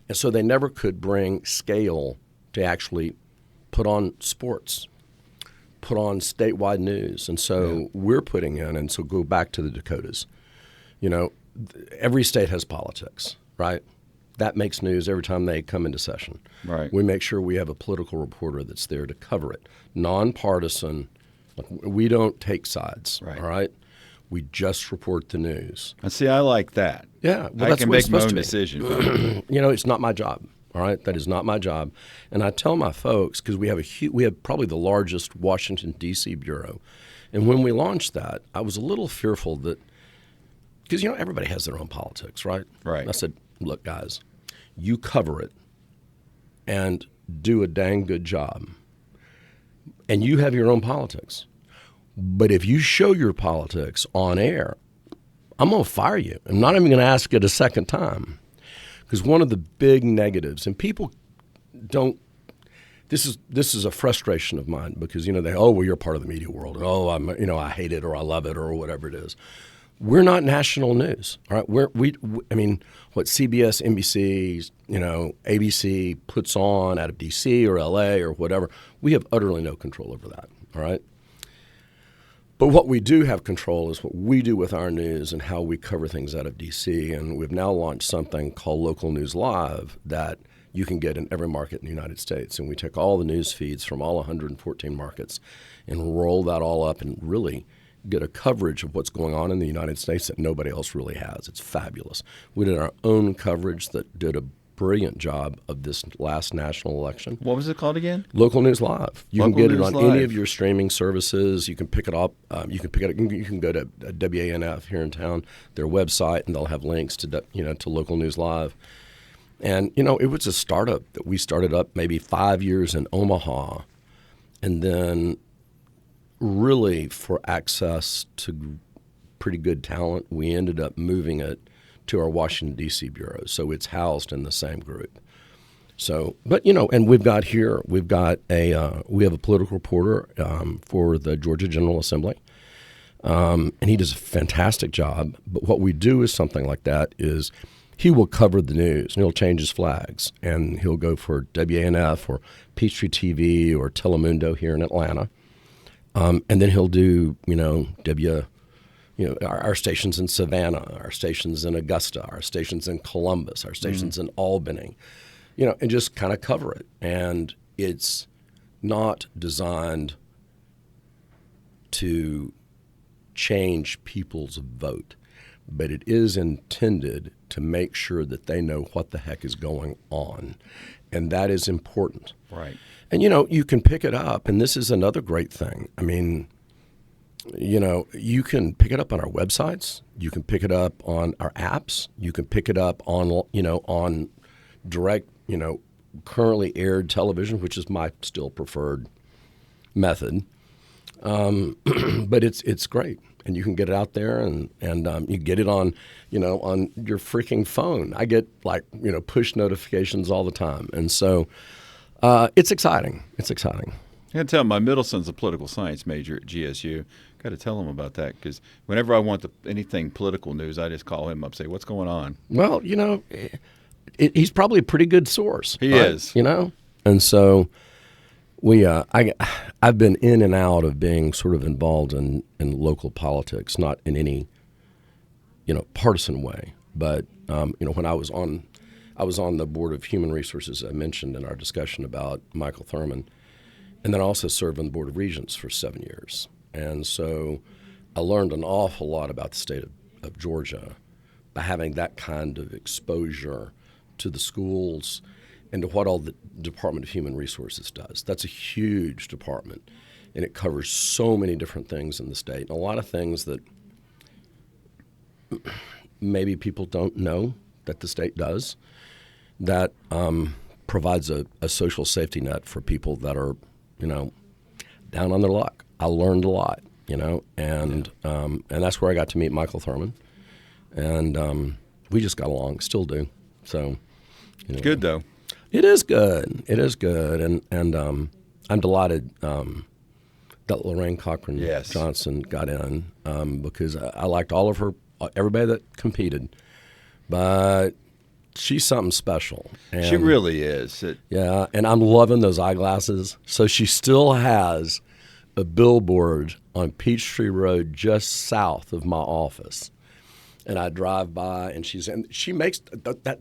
Speaker 1: And so they never could bring scale to actually put on sports, put on statewide news. And so we're putting in, and so go back to the Dakotas. Every state has politics, right? That makes news every time they come into session.
Speaker 2: Right.
Speaker 1: We make sure we have a political reporter that's there to cover it. Nonpartisan. We don't take sides,
Speaker 2: right.
Speaker 1: All right? We just report the news.
Speaker 2: And see, I like that.
Speaker 1: Yeah. Well,
Speaker 2: I
Speaker 1: that's
Speaker 2: can
Speaker 1: what it's
Speaker 2: make my
Speaker 1: supposed
Speaker 2: own
Speaker 1: to be.
Speaker 2: decision.
Speaker 1: It's not my job, all right? That is not my job. And I tell my folks, because we have probably the largest Washington, D.C. bureau. And when we launched that, I was a little fearful that, because, everybody has their own politics, right?
Speaker 2: Right.
Speaker 1: And I said, look, guys, you cover it and do a dang good job. And you have your own politics. But if you show your politics on air, I'm going to fire you. I'm not even going to ask it a second time. Because one of the big negatives, and people don't, this is a frustration of mine because, you're part of the media world. And, I hate it or I love it or whatever it is. We're not national news, all right? What CBS, NBC, ABC puts on out of D.C. or L.A. or whatever, we have utterly no control over that, all right? But what we do have control is what we do with our news and how we cover things out of D.C. And we've now launched something called Local News Live that you can get in every market in the United States. And we take all the news feeds from all 114 markets and roll that all up and really get a coverage of what's going on in the United States that nobody else really has. It's fabulous. We did our own coverage that did a brilliant job of this last national election.
Speaker 2: What was it called again?
Speaker 1: Local News Live. You
Speaker 2: Local
Speaker 1: can get it
Speaker 2: News
Speaker 1: on
Speaker 2: Live.
Speaker 1: any of your streaming services. You can pick it up. You can go to WANF here in town, their website, and they'll have links to to Local News Live. And it was a startup that we started up maybe 5 years in Omaha, and then really for access to pretty good talent, we ended up moving it to our Washington, D.C. bureau. So it's housed in the same group. So, but, and we have a political reporter for the Georgia General Assembly. And he does a fantastic job. But what we do is something like that is he will cover the news and he'll change his flags. And he'll go for WANF or Peachtree TV or Telemundo here in Atlanta. And then he'll do, our stations in Savannah, our stations in Augusta, our stations in Columbus, our stations in Albany, and just kind of cover it. And it's not designed to change people's vote. but it is intended to make sure that they know what the heck is going on, and that is important.
Speaker 2: Right.
Speaker 1: And, you can pick it up, and this is another great thing. I mean, you can pick it up on our websites. You can pick it up on our apps. You can pick it up on, on direct, currently aired television, which is my still preferred method. But it's great, and you can get it out there, and you get it on, on your freaking phone. I get push notifications all the time, and so it's exciting. It's exciting.
Speaker 2: I got to tell him my middle son's a political science major at GSU. Got to tell him about that because whenever I want anything political news, I just call him up, say, "What's going on?"
Speaker 1: Well, he's probably a pretty good source.
Speaker 2: He is,
Speaker 1: and so I've been in and out of being sort of involved in local politics, not in any partisan way, but when I was on the board of human resources, I mentioned in our discussion about Michael Thurman, and then I also served on the board of regents for 7 years. And so I learned an awful lot about the state of Georgia by having that kind of exposure to the schools and to what all the Department of Human Resources does. That's a huge department, and it covers so many different things in the state, and a lot of things that maybe people don't know that the state does, that provides a social safety net for people that are, down on their luck. I learned a lot, and that's where I got to meet Michael Thurman, and we just got along, still do. So,
Speaker 2: it's good though.
Speaker 1: It is good. It is good, and I'm delighted that Lorraine Cochran Johnson got in because I liked all of her, everybody that competed, but she's something special. And,
Speaker 2: she really is.
Speaker 1: Yeah, and I'm loving those eyeglasses. So she still has a billboard on Peachtree Road just south of my office. And I drive by, and she makes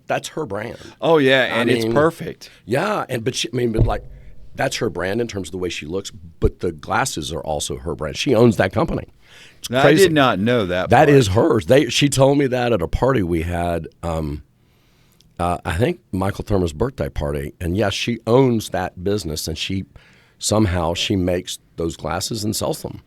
Speaker 1: that's her brand.
Speaker 2: Oh yeah, and it's perfect.
Speaker 1: Yeah, but that's her brand in terms of the way she looks. But the glasses are also her brand. She owns that company. It's crazy.
Speaker 2: I did not know that.
Speaker 1: That is hers. She told me that at a party we had. I think Michael Thurman's birthday party, and yes, she owns that business, and she makes those glasses and sells them.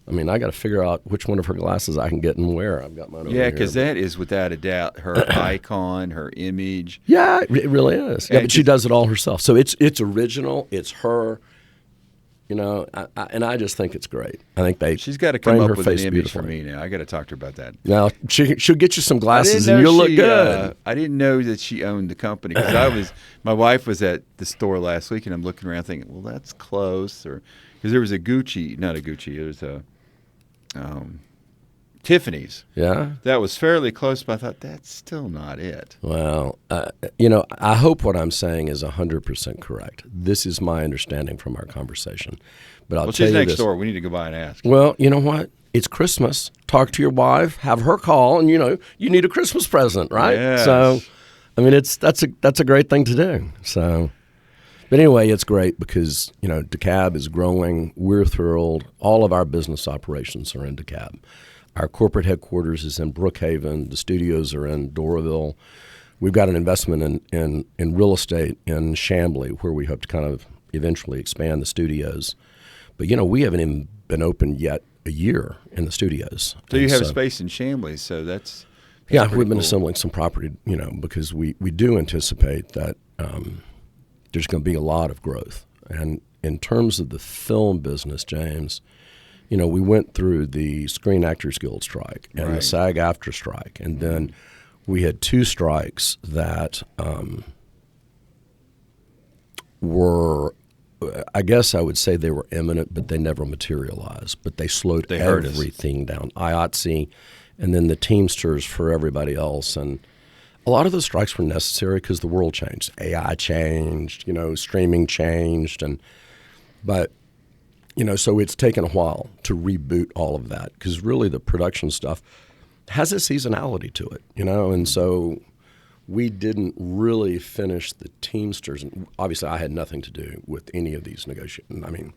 Speaker 1: I mean, I got to figure out which one of her glasses I can get and wear. I've got mine over here.
Speaker 2: Yeah, because that is without a doubt her icon, her image.
Speaker 1: Yeah, it really is. Yeah, but she does it all herself. So it's original. It's her. And I just think it's great. I think
Speaker 2: she's got to come up with an image for me now. I got to talk to her about that.
Speaker 1: Now she'll get you some glasses and you'll look good.
Speaker 2: I didn't know that she owned the company because my wife was at the store last week and I'm looking around thinking, well, that's close, because there was a not a Gucci, it was a Tiffany's.
Speaker 1: Yeah,
Speaker 2: that was fairly close, but I thought that's still not it.
Speaker 1: Well, I hope what I'm saying is 100% correct. This is my understanding from our conversation. But I'll tell
Speaker 2: she's
Speaker 1: you
Speaker 2: next
Speaker 1: this.
Speaker 2: door. We need to go by and ask.
Speaker 1: Well, you know what? It's Christmas. Talk to your wife. Have her call, and you need a Christmas present, right?
Speaker 2: Yes.
Speaker 1: So, I mean, that's a great thing to do. So. But anyway, it's great because, DeKalb is growing. We're thrilled. All of our business operations are in DeKalb. Our corporate headquarters is in Brookhaven. The studios are in Doraville. We've got an investment in real estate in Chamblee where we hope to kind of eventually expand the studios. But, we haven't even been open yet a year in the studios.
Speaker 2: So you have space in Chamblee, so that's
Speaker 1: we've been
Speaker 2: cool.
Speaker 1: assembling some property, because we do anticipate that there's going to be a lot of growth. And in terms of the film business, James, we went through the Screen Actors Guild strike and the SAG-AFTRA strike. And then we had two strikes that were, I guess I would say they were imminent, but they never materialized. But they slowed everything down. IATSE and then the Teamsters for everybody else. And a lot of those strikes were necessary because the world changed. AI changed, streaming changed. But so it's taken a while to reboot all of that because really the production stuff has a seasonality to it, and so we didn't really finish the Teamsters. And obviously, I had nothing to do with any of these negotiations. I mean,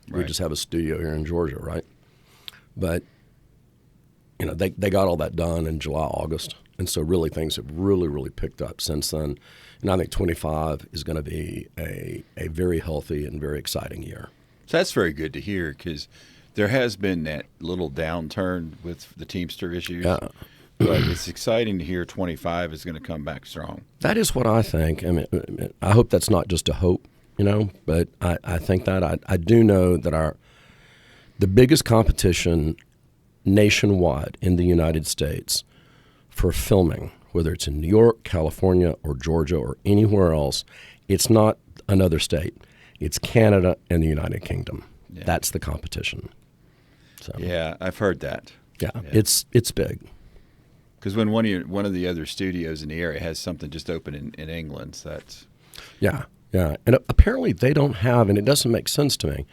Speaker 1: we just have a studio here in Georgia, right? But they got all that done in July, August. And so really things have really picked up since then. And I think 25 is going to be a very healthy and very exciting year.
Speaker 2: So that's very good to hear, because there has been that little downturn with the Teamster issues.
Speaker 1: Yeah.
Speaker 2: But it's exciting to hear 25 is going to come back strong.
Speaker 1: That is what I think. I mean, I hope that's not just a hope, but I think that I do know that the biggest competition nationwide in the United States for filming, whether it's in New York, California, or Georgia, or anywhere else, it's not another state. It's Canada and the United Kingdom. Yeah. That's the competition. So,
Speaker 2: yeah, I've heard that.
Speaker 1: Yeah. It's big.
Speaker 2: Because when one of the other studios in the area has something just open in England, so that's...
Speaker 1: Yeah. And apparently they don't have, and it doesn't make sense to me,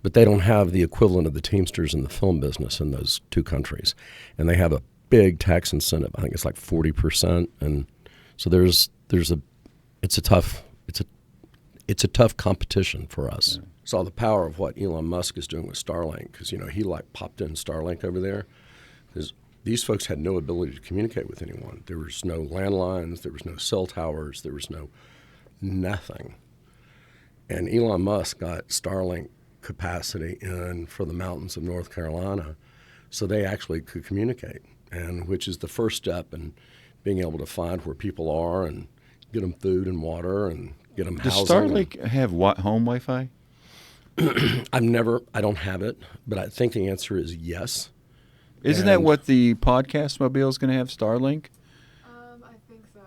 Speaker 1: but they don't have the equivalent of the Teamsters in the film business in those two countries. And they have a big tax incentive. I think it's like 40%. And so it's a tough competition for us. Yeah. Saw the power of what Elon Musk is doing with Starlink, because, he popped in Starlink over there. Because these folks had no ability to communicate with anyone. There was no landlines, there was no cell towers, there was nothing. And Elon Musk got Starlink capacity in for the mountains of North Carolina, so they actually could communicate, and which is the first step in being able to find where people are and get them food and water and get them housing.
Speaker 2: Does Starlink have home Wi-Fi?
Speaker 1: I don't have it, but I think the answer is yes.
Speaker 2: Isn't that what the podcast mobile is going to have, Starlink?
Speaker 3: I think so.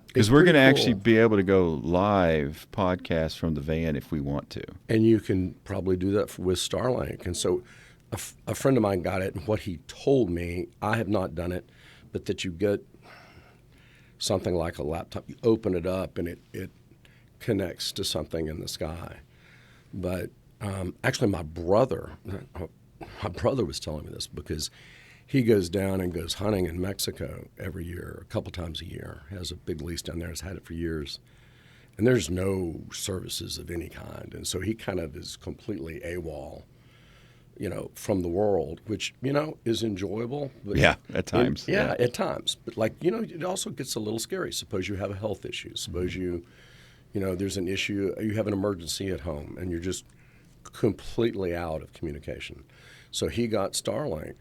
Speaker 2: Because we're going to actually be able to go live podcast from the van if we want to.
Speaker 1: And you can probably do that with Starlink. And so a friend of mine got it, and what he told me, I have not done it, but that you get something like a laptop, you open it up, and it connects to something in the sky. But actually my brother was telling me this, because he goes down and goes hunting in Mexico every year, a couple times a year. He has a big lease down there, has had it for years. And there's no services of any kind. And so he kind of is completely AWOL, from the world, which, is enjoyable. But
Speaker 2: yeah, at times.
Speaker 1: At times. But it also gets a little scary. Suppose you have a health issue. Suppose there's an issue, you have an emergency at home, and you're just completely out of communication. So he got Starlink.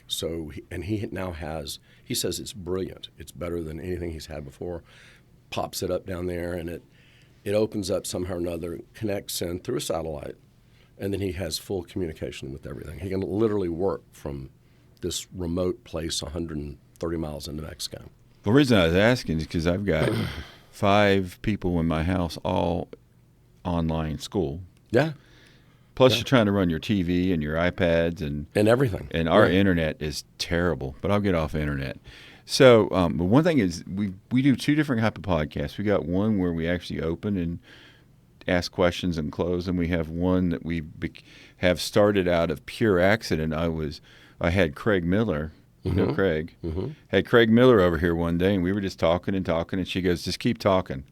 Speaker 1: He now has, he says it's brilliant. It's better than anything he's had before. Pops it up down there, and it opens up somehow or another, connects in through a satellite, and then he has full communication with everything. He can literally work from this remote place 130 miles into Mexico.
Speaker 2: The reason I was asking is because I've got 5 people in my house, all online school.
Speaker 1: Yeah.
Speaker 2: Plus, you're trying to run your TV and your iPads and
Speaker 1: everything.
Speaker 2: And our internet is terrible, but I'll get off internet. So, but one thing is we do 2 different type of podcasts. We got one where we actually open and ask questions and close, and we have one that we have started out of pure accident. I had Craig Miller. You know Craig. Mm-hmm. Had Craig Miller over here one day, and we were just talking, and she goes, "Just keep talking."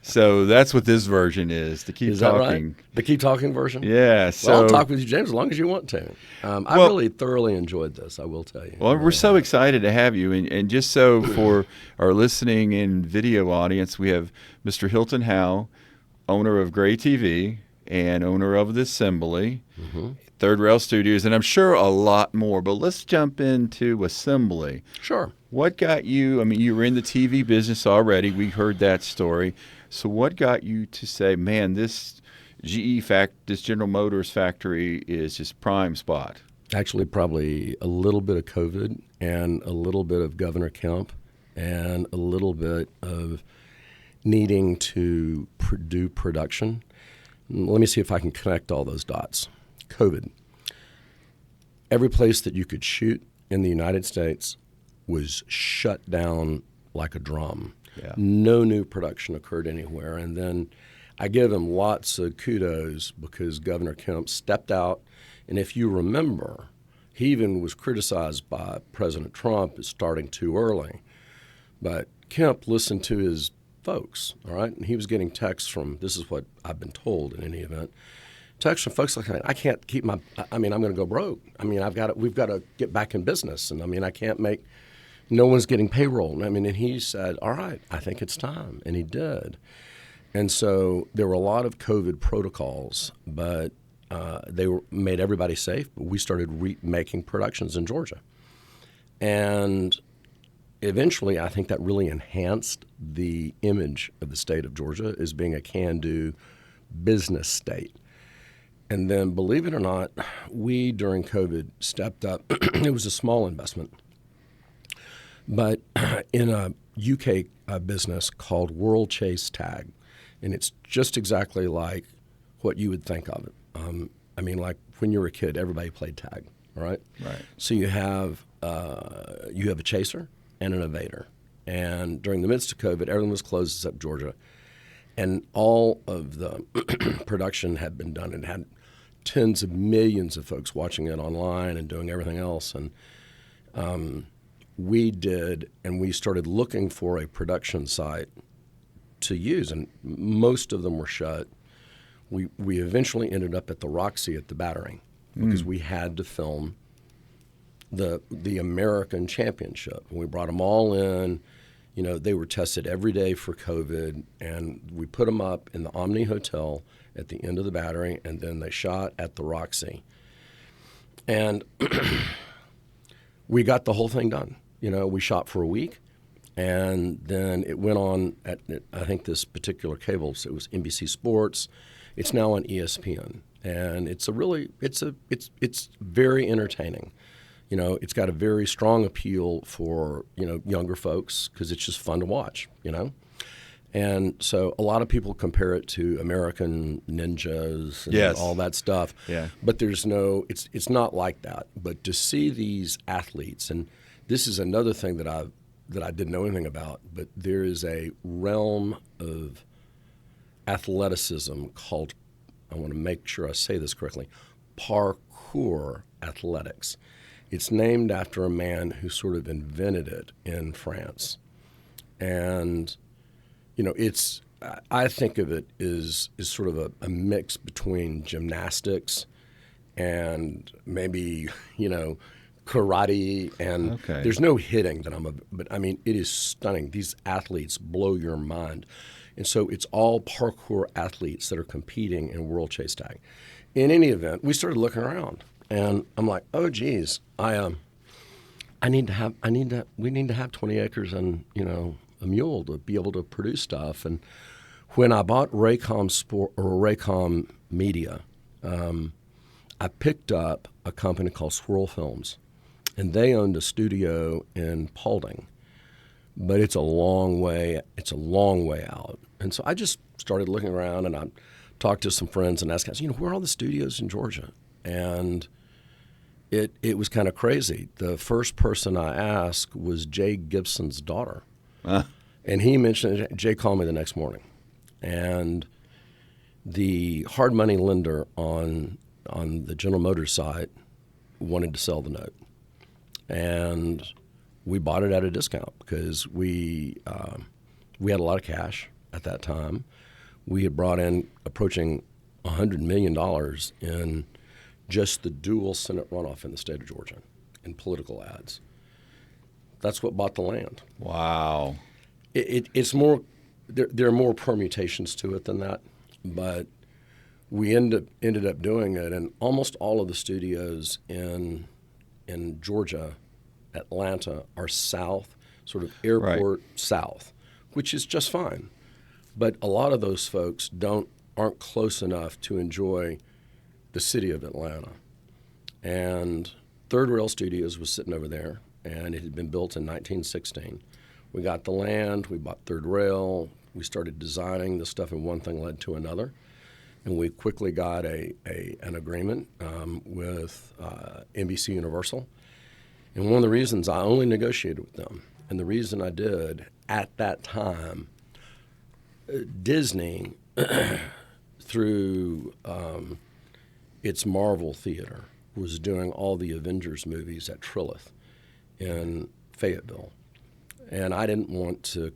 Speaker 2: So that's what this version is, to keep talking.
Speaker 1: Right? The keep talking version?
Speaker 2: Yeah. So
Speaker 1: I'll talk with you, James, as long as you want to. I really thoroughly enjoyed this, I will tell you.
Speaker 2: Well, we're so excited to have you. And just so for our listening and video audience, we have Mr. Hilton Howell, owner of Gray TV and owner of The Assembly, Third Rail Studios, and I'm sure a lot more. But let's jump into Assembly.
Speaker 1: Sure.
Speaker 2: What got you, you were in the TV business already. We heard that story. So what got you to say, man, this this General Motors factory is just prime spot?
Speaker 1: Actually, probably a little bit of COVID and a little bit of Governor Kemp and a little bit of needing to do production. Let me see if I can connect all those dots. COVID. Every place that you could shoot in the United States was shut down like a drum.
Speaker 2: Yeah.
Speaker 1: No new production occurred anywhere. And then I give him lots of kudos because Governor Kemp stepped out. And if you remember, he even was criticized by President Trump as starting too early. But Kemp listened to his folks, all right? And he was getting texts from, this is what I've been told in any event, text from folks like, I can't keep my. I mean, I'm going to go broke. I mean, we've got to get back in business, and I mean, I can't make. No one's getting payroll. I mean, and he said, all right, I think it's time, and he did. And so there were a lot of COVID protocols, but made everybody safe. But we started making productions in Georgia, and eventually, I think that really enhanced the image of the state of Georgia as being a can-do business state. And then, believe it or not, we, during COVID, stepped up. It was a small investment. But in a UK business called World Chase Tag, and it's just exactly like what you would think of it. I mean, like when you were a kid, everybody played tag, right?
Speaker 2: Right.
Speaker 1: So you have a chaser and an evader. And during the midst of COVID, everything was closed except Georgia. And all of the production had been done and had tens of millions of folks watching it online and doing everything else. And we started looking for a production site to use, and most of them were shut. We eventually ended up at the Roxy at the Battery because we had to film the American Championship. And we brought them all in. You know, they were tested every day for COVID, and we put them up in the Omni Hotel at the end of the Battery, and then they shot at the Roxy. And we got the whole thing done. You know, we shot for a week, and then it went on at, I think, this particular cable. So it was NBC Sports. It's now on ESPN, and it's very entertaining. You know, it's got a very strong appeal for, you know, younger folks because it's just fun to watch, you know. And so a lot of people compare it to American Ninjas and all that stuff.
Speaker 2: Yeah.
Speaker 1: But there's it's not like that. But to see these athletes, and this is another thing that I didn't know anything about, but there is a realm of athleticism called, I want to make sure I say this correctly, parkour athletics. It's named after a man who sort of invented it in France. And, you know, I think of it as sort of a mix between gymnastics and maybe, you know, karate. And there's no hitting but I mean, it is stunning. These athletes blow your mind. And so it's all parkour athletes that are competing in World Chase Tag. In any event, we started looking around. And I'm like, oh, geez, we need to have 20 acres and, you know, a mule to be able to produce stuff. And when I bought Raycom Media, I picked up a company called Swirl Films, and they owned a studio in Paulding, but it's a long way out. And so I just started looking around, and I talked to some friends and asked guys, you know, where are all the studios in Georgia? And it was kind of crazy. The first person I asked was Jay Gibson's daughter. And he mentioned it. Jay called me the next morning. And the hard money lender on the General Motors side wanted to sell the note. And we bought it at a discount because we had a lot of cash at that time. We had brought in approaching $100 million in just the dual Senate runoff in the state of Georgia and political ads. That's what bought the land.
Speaker 2: Wow.
Speaker 1: It's more, there are more permutations to it than that, but we ended up doing it, and almost all of the studios in Georgia, Atlanta, are south, sort of airport south, which is just fine. But a lot of those folks aren't close enough to enjoy the city of Atlanta. And Third Rail Studios was sitting over there, and it had been built in 1916. We got the land, we bought Third Rail, we started designing the stuff, and one thing led to another. And we quickly got an agreement with NBC Universal. And one of the reasons I only negotiated with them, and the reason I did at that time, Disney, through its Marvel Theater, was doing all the Avengers movies at Trilith in Fayetteville. And I didn't want to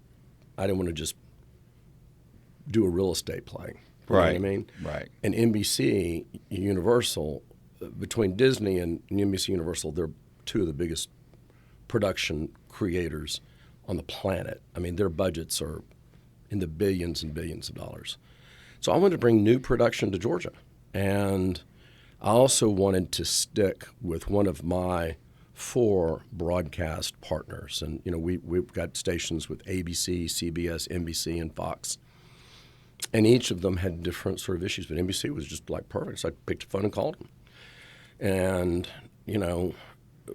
Speaker 1: just do a real estate play You know what I
Speaker 2: Right.
Speaker 1: mean?
Speaker 2: Right.
Speaker 1: And NBC Universal, between Disney and NBC Universal, they're two of the biggest production creators on the planet. I mean, their budgets are in the billions and billions of dollars. So I wanted to bring new production to Georgia. And I also wanted to stick with one of my 4 broadcast partners. And, you know, we've got stations with ABC, CBS, NBC, and Fox. And each of them had different sort of issues. But NBC was just like perfect. So I picked the phone and called them. And, you know,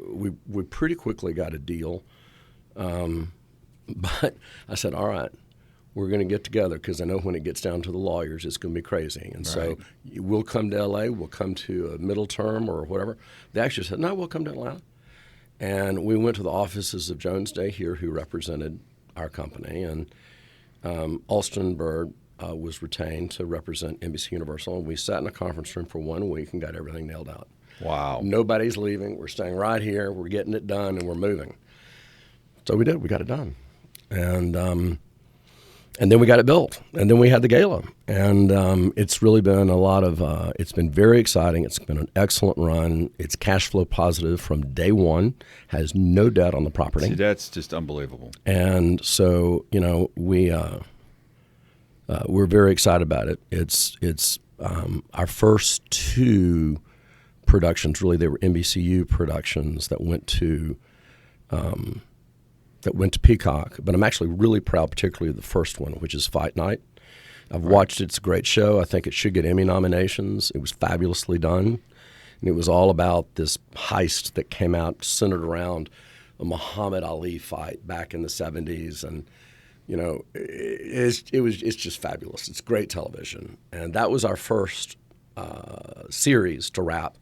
Speaker 1: we pretty quickly got a deal. But I said, all right, we're going to get together because I know when it gets down to the lawyers, it's going to be crazy. And so we'll come to L.A., we'll come to a middle term or whatever. They actually said, no, we'll come to Atlanta. And we went to the offices of Jones Day here, who represented our company. And Alston Bird was retained to represent NBC Universal. And we sat in a conference room for 1 week and got everything nailed out.
Speaker 2: Wow.
Speaker 1: Nobody's leaving. We're staying right here. We're getting it done, and we're moving. So we did. We got it done. And then we got it built. And then we had the gala. And it's really been a lot of it's been very exciting. It's been an excellent run. It's cash flow positive from day one, has no debt on the property.
Speaker 2: See, that's just unbelievable.
Speaker 1: And so, you know, we're very excited about it. It's our first 2 productions, really, they were NBCU productions that went to Peacock. But I'm actually really proud, particularly of the first one, which is Fight Night. I've watched it. It's a great show. I think it should get Emmy nominations. It was fabulously done. And it was all about this heist that came out centered around a Muhammad Ali fight back in the 70s. And, you know, it's just fabulous. It's great television. And that was our first series to wrap.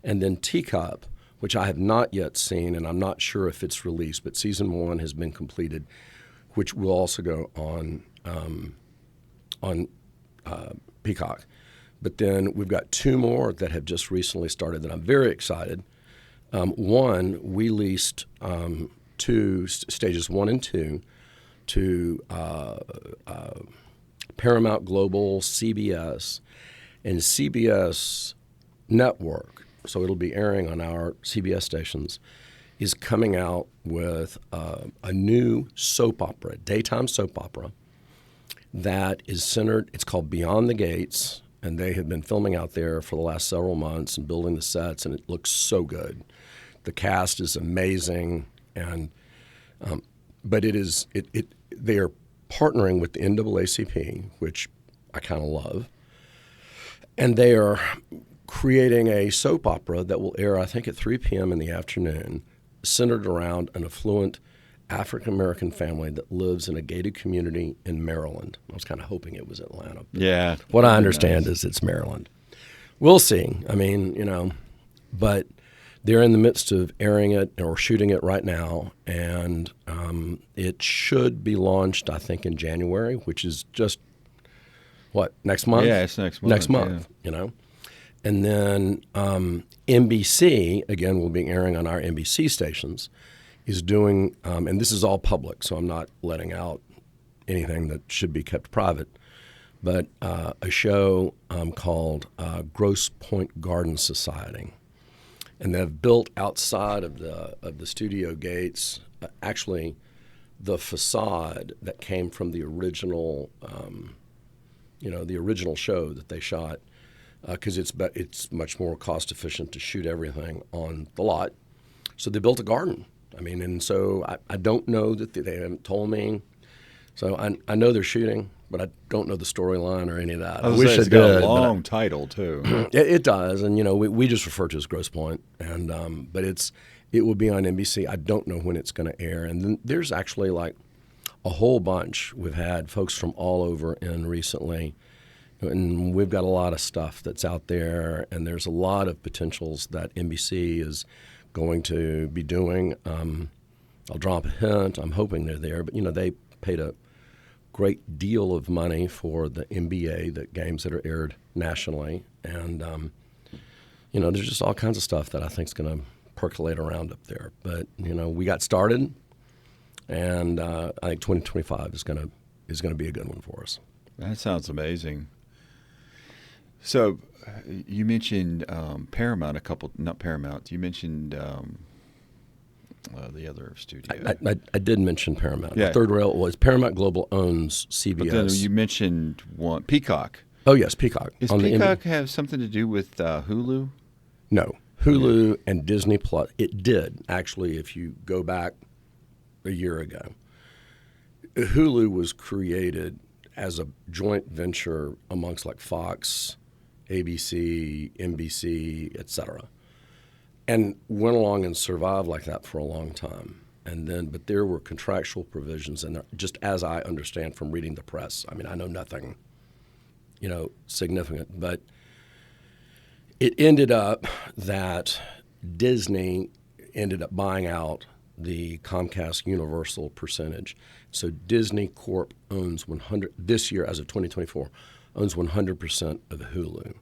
Speaker 1: And then Teacup, which I have not yet seen, and I'm not sure if it's released, but season 1 has been completed, which will also go on Peacock. But then we've got 2 more that have just recently started that I'm very excited. One, we leased 2 stages 1 and 2 to Paramount Global, CBS, and CBS Network. So it'll be airing on our CBS stations, is coming out with a new soap opera, daytime soap opera, that is centered, it's called Beyond the Gates, and they have been filming out there for the last several months and building the sets, and it looks so good. The cast is amazing, and but they are partnering with the NAACP, which I kind of love, and they are creating a soap opera that will air, I think, at 3 p.m. in the afternoon, centered around an affluent African-American family that lives in a gated community in Maryland. I was kind of hoping it was Atlanta.
Speaker 2: Yeah.
Speaker 1: What I understand is it's Maryland. We'll see. I mean, you know, but they're in the midst of airing it or shooting it right now, and it should be launched, I think, in January, which is just, next month?
Speaker 2: Yeah, it's next month.
Speaker 1: Next month, you know. And then NBC, again, will be airing on our NBC stations, is doing, and this is all public, so I'm not letting out anything that should be kept private, but a show called Grosse Pointe Garden Society. And they've built outside of the studio gates, actually, the facade that came from the original, the original show that they shot, because it's much more cost efficient to shoot everything on the lot. So they built a garden. I mean, and so I don't know that they haven't told me. So I know they're shooting, but I don't know the storyline or any of that.
Speaker 2: I
Speaker 1: wish
Speaker 2: it's
Speaker 1: I
Speaker 2: got
Speaker 1: did.
Speaker 2: a long title too.
Speaker 1: It does, and we just refer to it as Grosse Pointe, and but it will be on NBC. I don't know when it's going to air, and then there's actually like a whole bunch. We've had folks from all over in recently. And we've got a lot of stuff that's out there, and there's a lot of potentials that NBC is going to be doing. I'll drop a hint. I'm hoping they're there, but they paid a great deal of money for the NBA, the games that are aired nationally, and there's just all kinds of stuff that I think is going to percolate around up there. But we got started, and I think 2025 is going to be a good one for us.
Speaker 2: That sounds amazing. So you mentioned Paramount not Paramount. You mentioned the other studio.
Speaker 1: I did mention Paramount.
Speaker 2: Yeah.
Speaker 1: Third Rail was Paramount Global owns CBS.
Speaker 2: But then you mentioned one Peacock.
Speaker 1: Oh yes, Peacock.
Speaker 2: Does Peacock have something to do with Hulu?
Speaker 1: No, Hulu and Disney Plus. It did actually. If you go back a year ago, Hulu was created as a joint venture amongst like Fox, ABC, NBC, etc., and went along and survived like that for a long time. But there were contractual provisions, and just as I understand from reading the press, I mean, I know nothing, significant, but it ended up that Disney ended up buying out the Comcast Universal percentage. So Disney Corp owns this year, as of 2024, owns 100% of Hulu,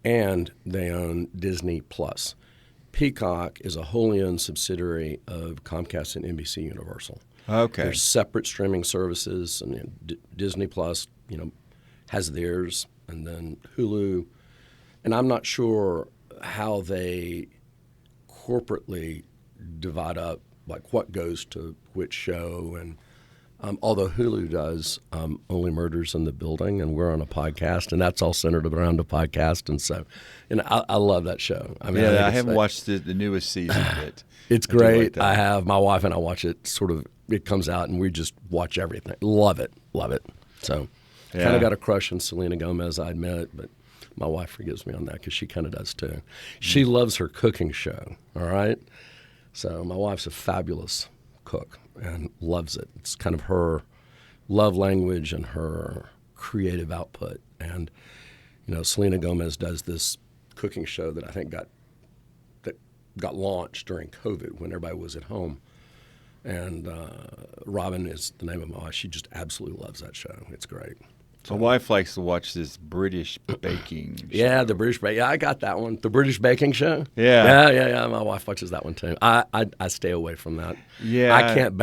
Speaker 1: and they own Disney Plus. Peacock is a wholly owned subsidiary of Comcast and NBC Universal.
Speaker 2: Okay.
Speaker 1: They're separate streaming services, and Disney Plus, has theirs, and then Hulu. And I'm not sure how they corporately divide up, like what goes to which show. And although Hulu does Only Murders in the Building, and we're on a podcast, and that's all centered around a podcast. And so, I love that show. I mean,
Speaker 2: I haven't watched the newest season of it.
Speaker 1: It's great. I have. My wife and I watch it it comes out, and we just watch everything. Love it. So kind of got a crush on Selena Gomez, I admit, but my wife forgives me on that because she kind of does too. She loves her cooking show, all right? So my wife's a fabulous cook and loves it. It's kind of her love language and her creative output. And, Selena Gomez does this cooking show that I think got launched during COVID when everybody was at home. And Robin is the name of my wife. She just absolutely loves that show. It's great.
Speaker 2: My wife likes to watch this British baking show.
Speaker 1: Yeah, the British baking. Yeah, I got that one. The British baking show.
Speaker 2: Yeah.
Speaker 1: My wife watches that one too. I stay away from that.
Speaker 2: Yeah.
Speaker 1: I can't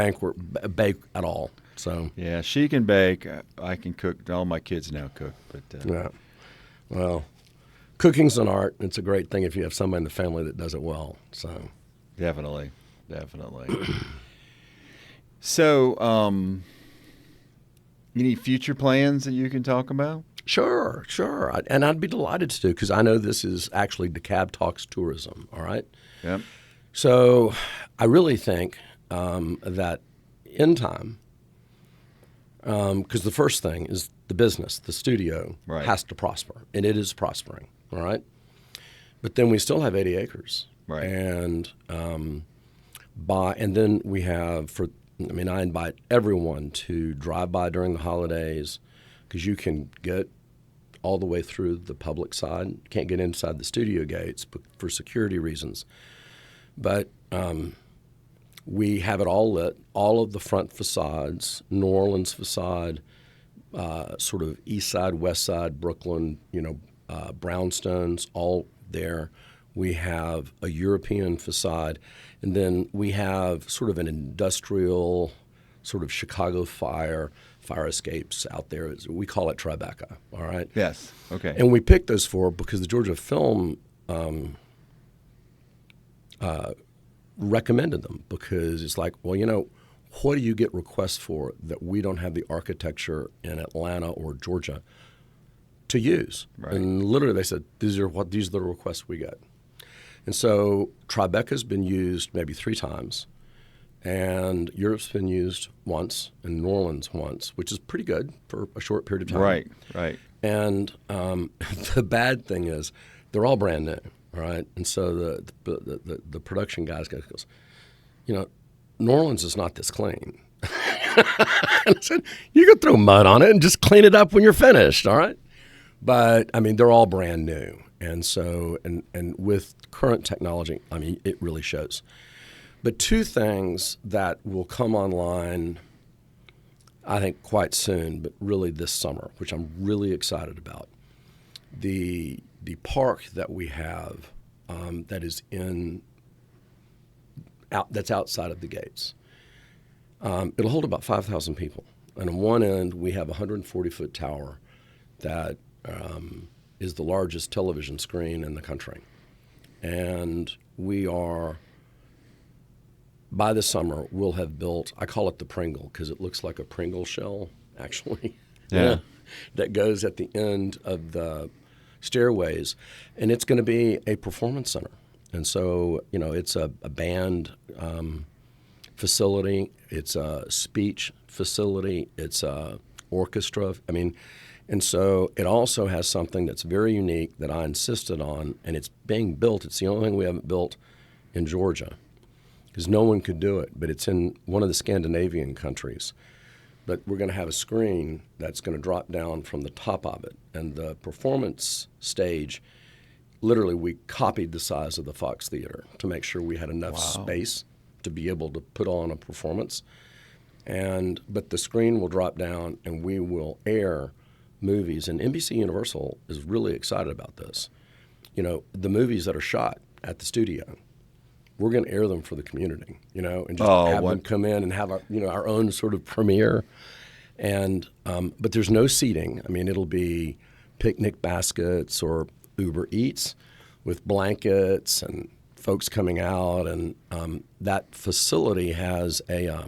Speaker 1: bake at all. So.
Speaker 2: Yeah, she can bake. I can cook. All my kids now cook. But
Speaker 1: yeah. Well, cooking's an art. It's a great thing if you have somebody in the family that does it well. So.
Speaker 2: Definitely. So, any future plans that you can talk about?
Speaker 1: Sure. And I'd be delighted to, because I know this is actually DeKalb Talks Tourism, all right?
Speaker 2: Yep.
Speaker 1: So I really think that in time, because the first thing is the business, the studio, has to prosper, and it is prospering, all right? But then we still have 80 acres.
Speaker 2: Right.
Speaker 1: And then we have I invite everyone to drive by during the holidays, because you can get all the way through the public side. You can't get inside the studio gates for security reasons. But we have it all lit, all of the front facades, New Orleans facade, sort of east side, west side, Brooklyn, brownstones, all there. We have a European facade, and then we have sort of an industrial, sort of Chicago fire escapes out there. We call it Tribeca, all right?
Speaker 2: Yes, okay.
Speaker 1: And we picked those four because the Georgia Film recommended them, because it's like, well, what do you get requests for that we don't have the architecture in Atlanta or Georgia to use?
Speaker 2: Right.
Speaker 1: And literally they said, these are the requests we get. And so Tribeca's been used maybe 3 times, and Europe's been used once, and New Orleans once, which is pretty good for a short period of time.
Speaker 2: Right.
Speaker 1: And the bad thing is they're all brand new, right? And so the production guys goes, New Orleans is not this clean. And I said, you can throw mud on it and just clean it up when you're finished, all right? But, they're all brand new. And so, and with current technology, it really shows. But 2 things that will come online, I think, quite soon, but really this summer, which I'm really excited about. The park that we have that is that's outside of the gates. It'll hold about 5,000 people. And on one end, we have a 140-foot tower that is the largest television screen in the country. And we are, by the summer, we'll have built, I call it the Pringle because it looks like a Pringle shell, actually.
Speaker 2: Yeah.
Speaker 1: That goes at the end of the stairways. And it's going to be a performance center. And so, it's a band facility. It's a speech facility. It's a orchestra. And so it also has something that's very unique that I insisted on, and it's being built. It's the only thing we haven't built in Georgia because no one could do it, but it's in one of the Scandinavian countries. But we're going to have a screen that's going to drop down from the top of it. And the performance stage, literally we copied the size of the Fox Theater to make sure we had enough space to be able to put on a performance. But the screen will drop down and we will air movies. And NBC Universal is really excited about this. The movies that are shot at the studio, we're going to air them for the community, and just have them come in and have our own sort of premiere. And but there's no seating. It'll be picnic baskets or Uber Eats with blankets and folks coming out. And that facility has a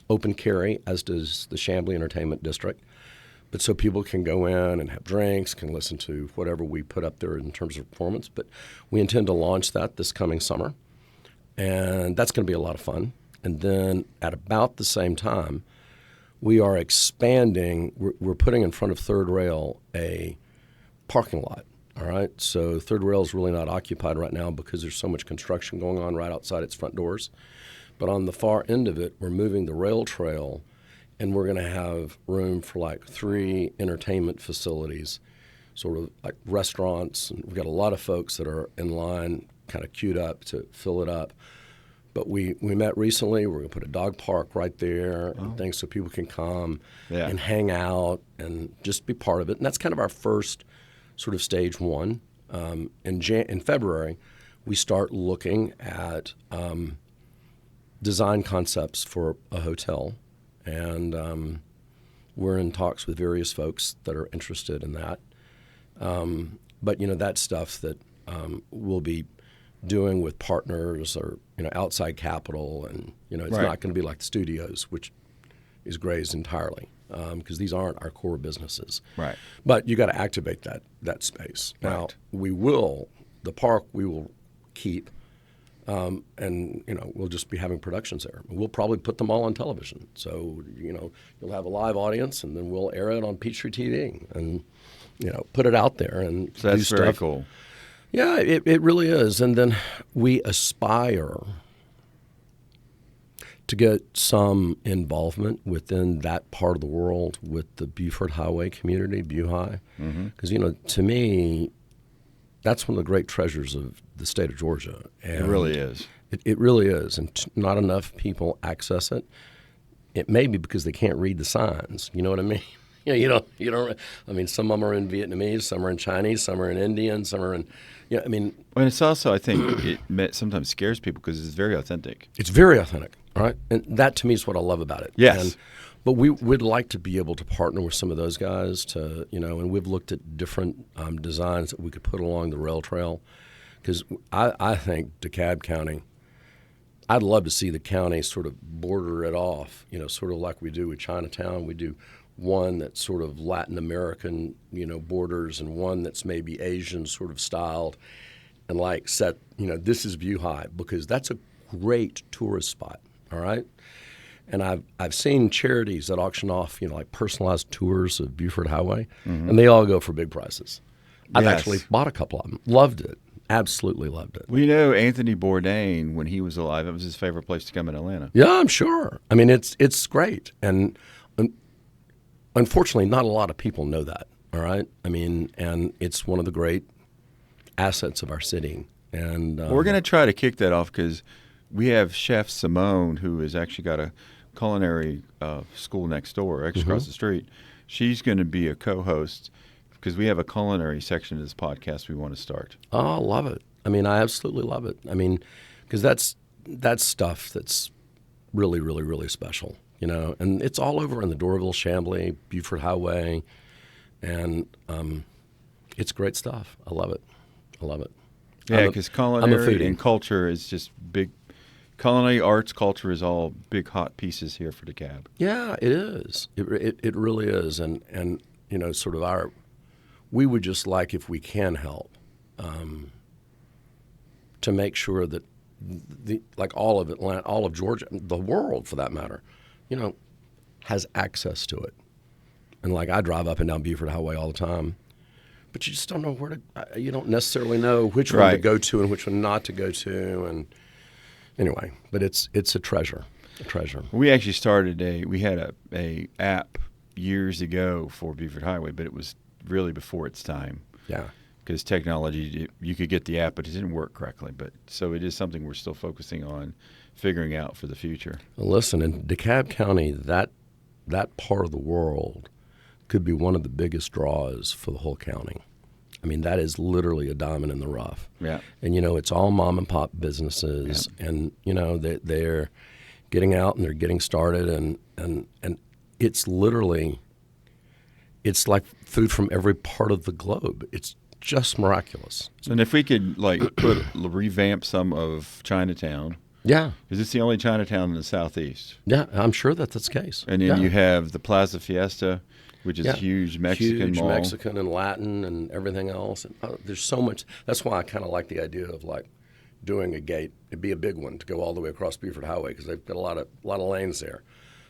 Speaker 1: open carry, as does the Chamblee Entertainment District. But so people can go in and have drinks, can listen to whatever we put up there in terms of performance. But we intend to launch that this coming summer. And that's going to be a lot of fun. And then at about the same time, we are expanding. We're putting in front of Third Rail a parking lot, all right? So Third Rail is really not occupied right now because there's so much construction going on right outside its front doors. But on the far end of it, we're moving the rail trail, and we're going to have room for like 3 entertainment facilities, sort of like restaurants. And we've got a lot of folks that are in line, kind of queued up to fill it up. But we met recently. We're going to put a dog park right there and things so people can come and hang out and just be part of it. And that's kind of our first sort of stage one. In February, we start looking at design concepts for a hotel. And we're in talks with various folks that are interested in that. But, that's stuff that we'll be doing with partners or outside capital, and it's not going to be like the studios, which is grazed entirely because these aren't our core businesses.
Speaker 2: Right.
Speaker 1: But you got to activate that space. Now the park we will keep, and we'll just be having productions there. We'll probably put them all on television, so you'll have a live audience, and then we'll air it on Peachtree TV and put it out there and
Speaker 2: so that's
Speaker 1: do
Speaker 2: very
Speaker 1: stuff.
Speaker 2: cool.
Speaker 1: Yeah, it really is. And then we aspire to get some involvement within that part of the world with the Beaufort Highway community, BuHi. Because, to me, that's one of the great treasures of the state of Georgia. And
Speaker 2: it really is.
Speaker 1: It really is. And not enough people access it. It may be because they can't read the signs. You know what I mean? You don't. Some of them are in Vietnamese, some are in Chinese, some are in Indian, some are in.
Speaker 2: And it's also, I think, it sometimes scares people because it's very authentic.
Speaker 1: It's very authentic, right? And that to me is what I love about it.
Speaker 2: Yes.
Speaker 1: But we would like to be able to partner with some of those guys to, and we've looked at different designs that we could put along the rail trail, because I think DeKalb County. I'd love to see the county sort of border it off, sort of like we do with Chinatown. We do one that's sort of Latin American, borders, and one that's maybe Asian sort of styled, and like set, this is BuHi, because that's a great tourist spot, all right? And I've seen charities that auction off, like personalized tours of Beaufort Highway, and they all go for big prices. I've actually bought a couple of them, loved it, absolutely loved it.
Speaker 2: Well, Anthony Bourdain, when he was alive, it was his favorite place to come in Atlanta.
Speaker 1: Yeah, I'm sure. It's great, and unfortunately, not a lot of people know that, all right? And it's one of the great assets of our city. And
Speaker 2: we're going to try to kick that off because we have Chef Simone, who has actually got a culinary school next door, across the street. She's going to be a co-host because we have a culinary section of this podcast we want to start.
Speaker 1: Oh, I love it. I absolutely love it. Because that's stuff that's really, really, really special. And it's all over in the Dorville, Chamblee, Beaufort Highway, and It's great stuff. I love it. I love it.
Speaker 2: Yeah, because culinary
Speaker 1: foodie.
Speaker 2: and culture is just big. Culinary, arts, culture is all big hot pieces here for DeKalb.
Speaker 1: Yeah, it is. It really is. And sort of we would just like, if we can help, to make sure that like all of Atlanta, all of Georgia, the world for that matter, has access to it. And like I drive up and down Beaufort Highway all the time, but you just don't know you don't necessarily know which one to go to and which one not to go to. And anyway, but it's a treasure,
Speaker 2: We actually started we had a app years ago for Beaufort Highway, but it was really before its time.
Speaker 1: Yeah.
Speaker 2: Because technology, you could get the app, but it didn't work correctly. But so it is something we're still focusing on figuring out for the future.
Speaker 1: Well, listen, in DeKalb County, that part of the world could be one of the biggest draws for the whole county. I mean, that is literally a diamond in the rough.
Speaker 2: Yeah.
Speaker 1: And, it's all mom and pop businesses. Yeah. And, they're getting out and they're getting started. And it's literally, it's like food from every part of the globe. It's just miraculous.
Speaker 2: And if we could revamp some of Chinatown.
Speaker 1: Yeah.
Speaker 2: Because it's the only Chinatown in the Southeast.
Speaker 1: Yeah, I'm sure that's the case.
Speaker 2: And then you have the Plaza Fiesta, which is a huge Mexican mall.
Speaker 1: Mexican and Latin and everything else. And, there's so much. That's why I kind of like the idea of like doing a gate. It'd be a big one to go all the way across Beaufort Highway because they've got a lot of lanes there.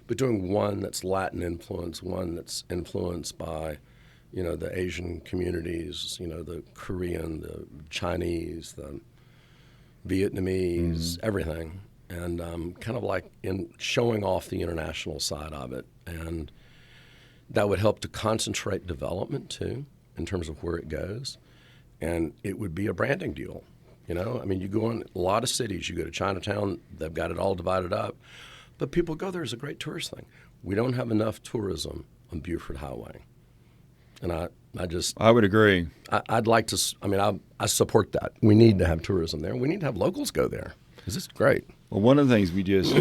Speaker 1: But doing one that's Latin influenced, one that's influenced by the Asian communities, the Korean, the Chinese, the Vietnamese, everything. And kind of like in showing off the international side of it. And that would help to concentrate development, too, in terms of where it goes. And it would be a branding deal. I mean, you go in a lot of cities, you go to Chinatown, they've got it all divided up. But people go there as a great tourist thing. We don't have enough tourism on Beaufort Highway. And I would agree. I'd like to, I support that. We need to have tourism there. We need to have locals go there because it's great.
Speaker 2: Well, one of the things we just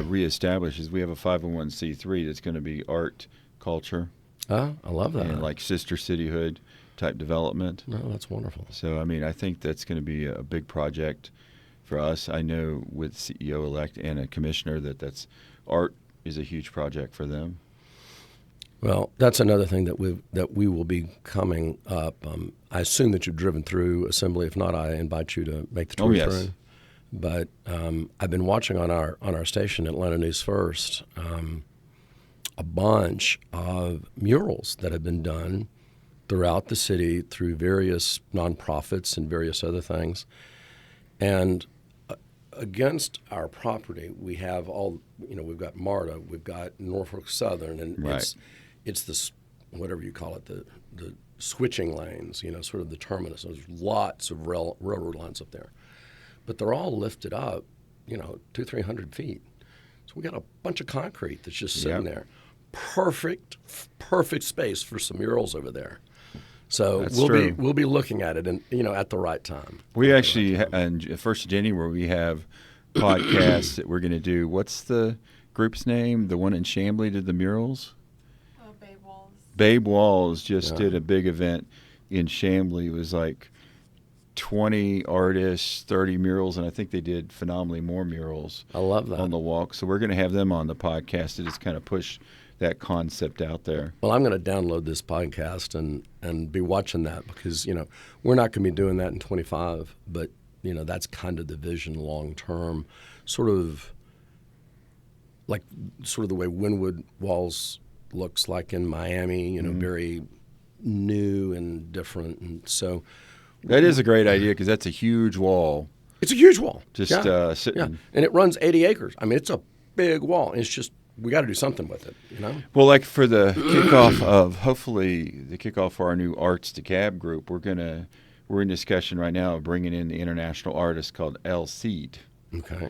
Speaker 2: reestablished is we have a 501c3 that's going to be art, culture.
Speaker 1: Oh, I love that.
Speaker 2: And like sister cityhood type development.
Speaker 1: No, that's wonderful.
Speaker 2: So, I think that's going to be a big project for us. I know with CEO-elect and a commissioner that's art is a huge project for them.
Speaker 1: Well, that's another thing that we will be coming up. I assume that you've driven through Assembly. If not, I invite you to make the tour through. But I've been watching on our station, Atlanta News First, a bunch of murals that have been done throughout the city through various nonprofits and various other things. And against our property, we have we've got MARTA, we've got Norfolk Southern, and it's this, whatever you call it, the switching lanes, sort of the terminus. There's lots of railroad lines up there. But they're all lifted up, 200-300 feet. So we got a bunch of concrete that's just sitting there. Perfect space for some murals over there. So we'll be looking at it and at the right time.
Speaker 2: We actually on 1st of January we have podcasts that we're going to do. What's the group's name? The one in Chamblee did the murals?
Speaker 3: Babe Walls.
Speaker 2: Babe Walls just did a big event in Chamblee. It was like 20 artists, 30 murals, and I think they did phenomenally more murals.
Speaker 1: I love that.
Speaker 2: On the walk. So we're going to have them on the podcast to just kind of push that concept out there.
Speaker 1: Well, I'm going to download this podcast and be watching that because, we're not going to be doing that in 25, but, that's kind of the vision long term, sort of the way Wynwood Walls looks like in Miami, very new and different. And so
Speaker 2: that is a great idea because that's a huge wall.
Speaker 1: It's a huge wall.
Speaker 2: Just sitting.
Speaker 1: Yeah. And it runs 80 acres. It's a big wall. It's just, we got to do something with it,
Speaker 2: Well, like for the kickoff of, hopefully the kickoff for our new Arts DeKalb group, we're in discussion right now of bringing in the international artist called El Cid.
Speaker 1: Okay.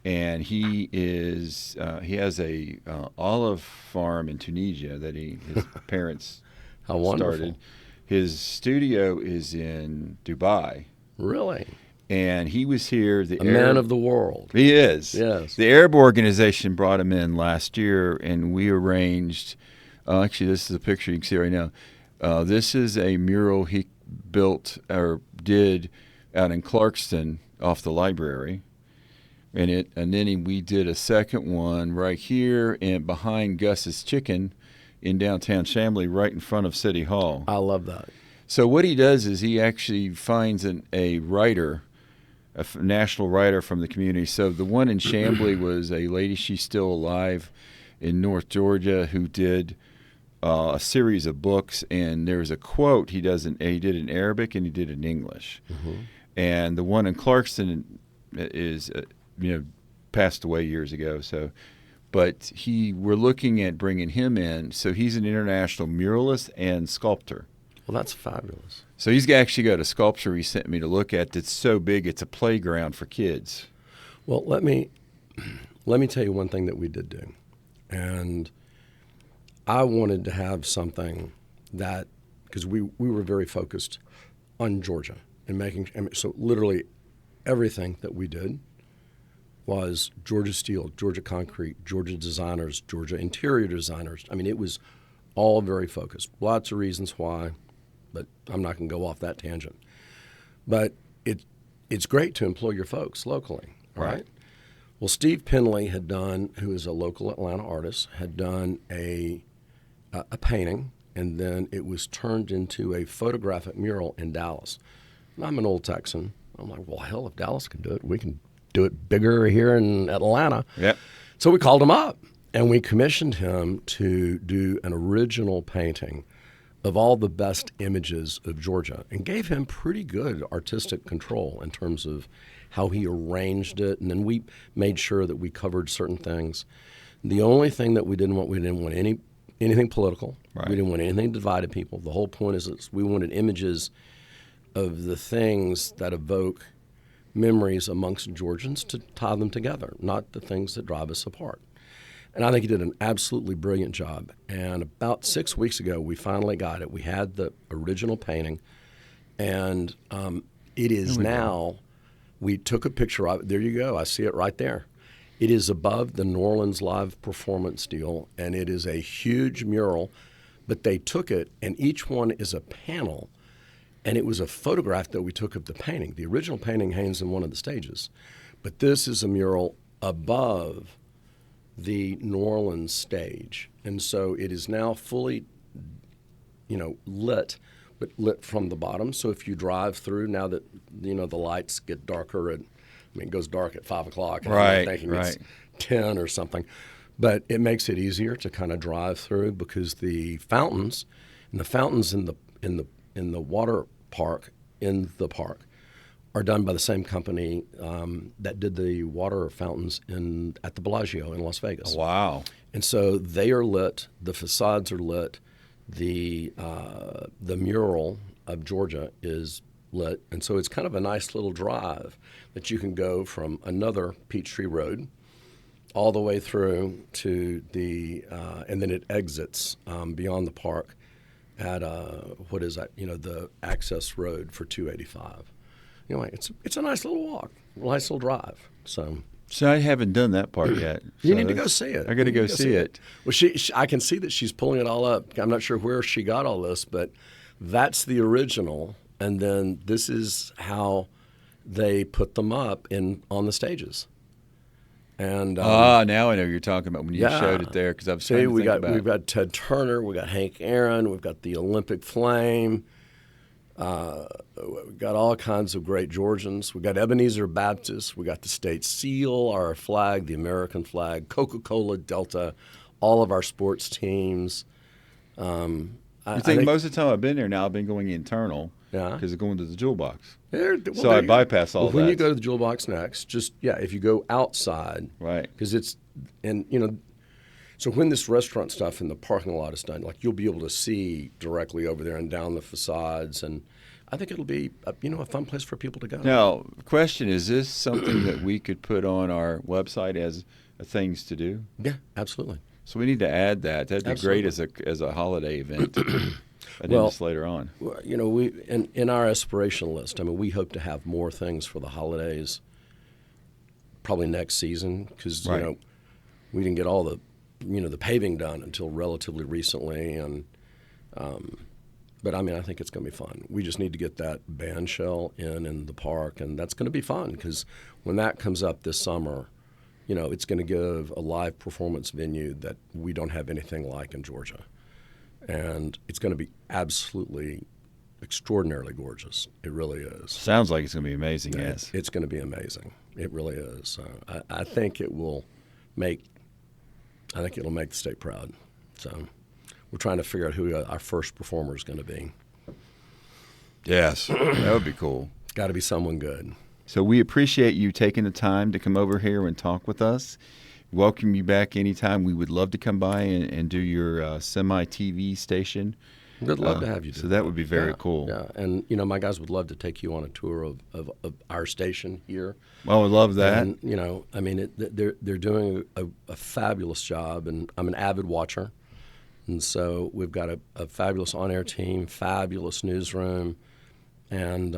Speaker 2: And he has a olive farm in Tunisia that his parents
Speaker 1: How wonderful.
Speaker 2: started. His studio is in Dubai.
Speaker 1: Really?
Speaker 2: And he was here.
Speaker 1: Man of the world.
Speaker 2: He is.
Speaker 1: Yes.
Speaker 2: The Arab organization brought him in last year, and we arranged. Actually, this is a picture you can see right now. This is a mural built or did out in Clarkston off the library. And then we did a second one right here and behind Gus's Chicken in downtown Chamblee, right in front of City Hall.
Speaker 1: I love that.
Speaker 2: So what he does is he actually finds a writer, national writer from the community. So the one in Chamblee was a lady, she's still alive, in North Georgia, who did a series of books. And there's a quote he did in Arabic and he did in English. Mm-hmm. And the one in Clarkston is passed away years ago. So, but we're looking at bringing him in. So he's an international muralist and sculptor.
Speaker 1: Well, that's fabulous.
Speaker 2: So he's actually got a sculpture he sent me to look at that's so big it's a playground for kids.
Speaker 1: Well, let me tell you one thing that we did do. And I wanted to have something that, because we were very focused on Georgia and so literally everything that we did was Georgia steel, Georgia concrete, Georgia designers, Georgia interior designers. I mean, it was all very focused. Lots of reasons why, but I'm not going to go off that tangent. But it's great to employ your folks locally, right? Well, Steve Penley who is a local Atlanta artist, had done a painting, and then it was turned into a photographic mural in Dallas. And I'm an old Texan. I'm like, well, hell, if Dallas can do it, we can do it bigger here in Atlanta.
Speaker 2: Yep.
Speaker 1: So we called him up, and we commissioned him to do an original painting of all the best images of Georgia, and gave him pretty good artistic control in terms of how he arranged it. And then we made sure that we covered certain things. The only thing that we didn't want anything political.
Speaker 2: Right.
Speaker 1: We didn't want anything that divided people. The whole point is that we wanted images of the things that evoke memories amongst Georgians to tie them together, not the things that drive us apart. And I think he did an absolutely brilliant job. And about 6 weeks ago, we finally got it. We had the original painting, and it is now, we took a picture of it. There you go. I see it right there. It is above the New Orleans live performance deal, and it is a huge mural. But they took it, and each one is a panel, and it was a photograph that we took of the painting. The original painting hangs in one of the stages, but this is a mural above the New Orleans stage. And so it is now fully, lit, but lit from the bottom. So if you drive through, now that, the lights get darker, it goes dark at 5 o'clock. And I'm thinking it's 10 or something. But it makes it easier to kind of drive through, because the fountains in the water park in the park are done by the same company that did the water fountains at the Bellagio in Las Vegas.
Speaker 2: Wow.
Speaker 1: And so they are lit, the facades are lit, the mural of Georgia is lit, and so it's kind of a nice little drive that you can go from another Peachtree Road all the way through to and then it exits beyond the park at what is that? The access road for 285. It's a nice little walk, a nice little drive. So
Speaker 2: I haven't done that part yet.
Speaker 1: You need to go see it.
Speaker 2: I got to go see it.
Speaker 1: Well, I can see that she's pulling it all up. I'm not sure where she got all this, but that's the original, and then this is how they put them up on the stages. And
Speaker 2: now I know what you're talking about when you showed it there, because I've seen.
Speaker 1: We've got Ted Turner, we've got Hank Aaron, we've got the Olympic Flame. We've got all kinds of great Georgians. We've got Ebenezer Baptist. We got the state seal, our flag, the American flag, Coca-Cola, Delta, all of our sports teams.
Speaker 2: I think most of the time I've been there now, I've been going internal because of going to the jewel box. So I bypass all that.
Speaker 1: When you go to the jewel box next, if you go outside.
Speaker 2: Right.
Speaker 1: Because so when this restaurant stuff in the parking lot is done, you'll be able to see directly over there and down the facades, and I think it'll be a fun place for people to go.
Speaker 2: Now, question, is this something that we could put on our website as things to do?
Speaker 1: Yeah, absolutely.
Speaker 2: So we need to add that. That'd be great as a holiday event. Just later on.
Speaker 1: We in our aspiration list, we hope to have more things for the holidays probably next season, because we didn't get all the paving done until relatively recently, and But I mean, I think it's going to be fun. We just need to get that band shell in the park, and that's going to be fun because when that comes up this summer, it's going to give a live performance venue that we don't have anything like in Georgia. And it's going to be absolutely extraordinarily gorgeous. It really is.
Speaker 2: Sounds like it's going to be amazing, yes.
Speaker 1: It's going to be amazing. It really is. So I think it'll make the state proud. So we're trying to figure out who our first performer is going to be.
Speaker 2: Yes, that would be cool.
Speaker 1: Got to be someone good.
Speaker 2: So we appreciate you taking the time to come over here and talk with us. Welcome you back anytime. We would love to come by and do your semi-TV station.
Speaker 1: We'd love to have you do
Speaker 2: so that would be very cool.
Speaker 1: Yeah, and my guys would love to take you on a tour of our station here.
Speaker 2: Well, I would love that.
Speaker 1: And, I mean, they're doing a fabulous job, and I'm an avid watcher. And so we've got a fabulous on-air team, fabulous newsroom. And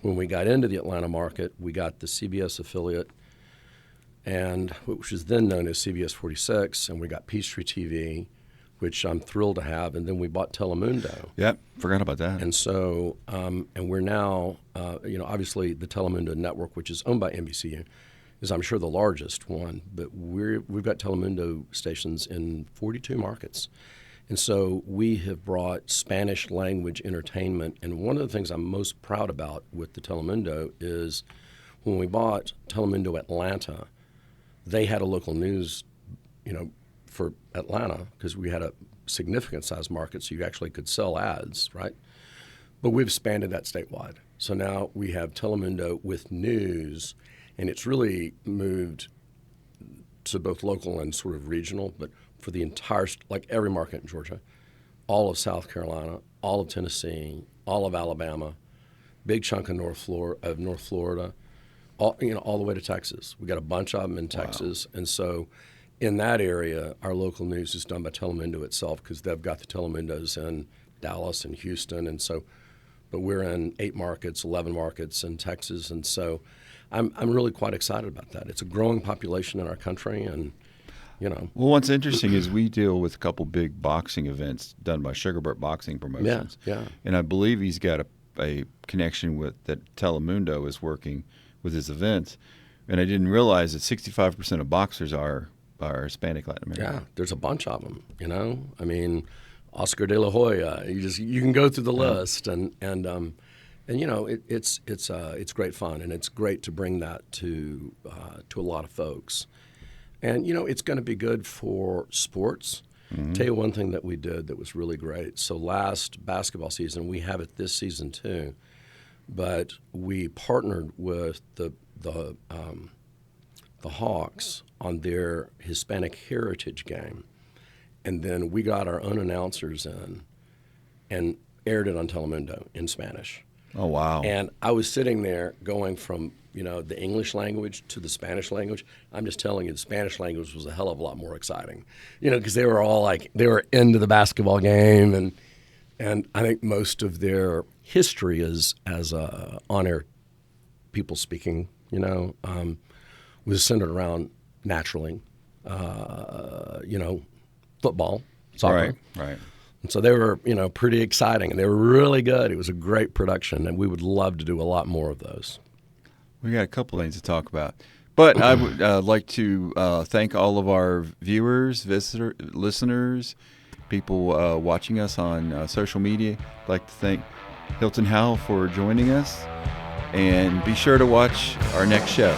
Speaker 1: when we got into the Atlanta market, we got the CBS affiliate, and which was then known as CBS 46, and we got Peachtree TV, which I'm thrilled to have, and then we bought Telemundo.
Speaker 2: Yep, forgot about that.
Speaker 1: And so, and we're now, obviously the Telemundo network, which is owned by NBCU, is I'm sure the largest one, but we've got Telemundo stations in 42 markets. And so we have brought Spanish language entertainment, and one of the things I'm most proud about with the Telemundo is when we bought Telemundo Atlanta, they had a local news, for Atlanta because we had a significant size market, so you actually could sell ads, right? But we've expanded that statewide. So now we have Telemundo with news, and it's really moved to both local and sort of regional, but for the entire, like every market in Georgia, all of South Carolina, all of Tennessee, all of Alabama, big chunk of North Florida, all the way to Texas. We got a bunch of them in Texas, and so in that area, our local news is done by Telemundo itself because they've got the Telemundos in Dallas and Houston, and so, but we're in 8 markets, 11 markets in Texas, and so I'm really quite excited about that. It's a growing population in our country, and
Speaker 2: Well, what's interesting is we deal with a couple big boxing events done by Sugarbird Boxing Promotions.
Speaker 1: Yeah.
Speaker 2: And I believe he's got a connection with that Telemundo is working with his events. And I didn't realize that 65% of boxers are Hispanic Latin American.
Speaker 1: Yeah, there's a bunch of them, I mean, Oscar de la Hoya, you can go through the list, and it's great fun, and it's great to bring that to a lot of folks. And, it's going to be good for sports. Mm-hmm. Tell you one thing that we did that was really great. So last basketball season, we have it this season too, but we partnered with the Hawks on their Hispanic Heritage game. And then we got our own announcers in and aired it on Telemundo in Spanish.
Speaker 2: Oh, wow.
Speaker 1: And I was sitting there going from, the English language to the Spanish language. I'm just telling you, the Spanish language was a hell of a lot more exciting, because they were all they were into the basketball game. And I think most of their history is as on-air people speaking, was centered around naturally, football, soccer.
Speaker 2: Right.
Speaker 1: And so they were, pretty exciting, and they were really good. It was a great production, and we would love to do a lot more of those.
Speaker 2: We got a couple things to talk about. But I would like to thank all of our viewers, listeners, people watching us on social media. I'd like to thank Hilton Howell for joining us. And be sure to watch our next show.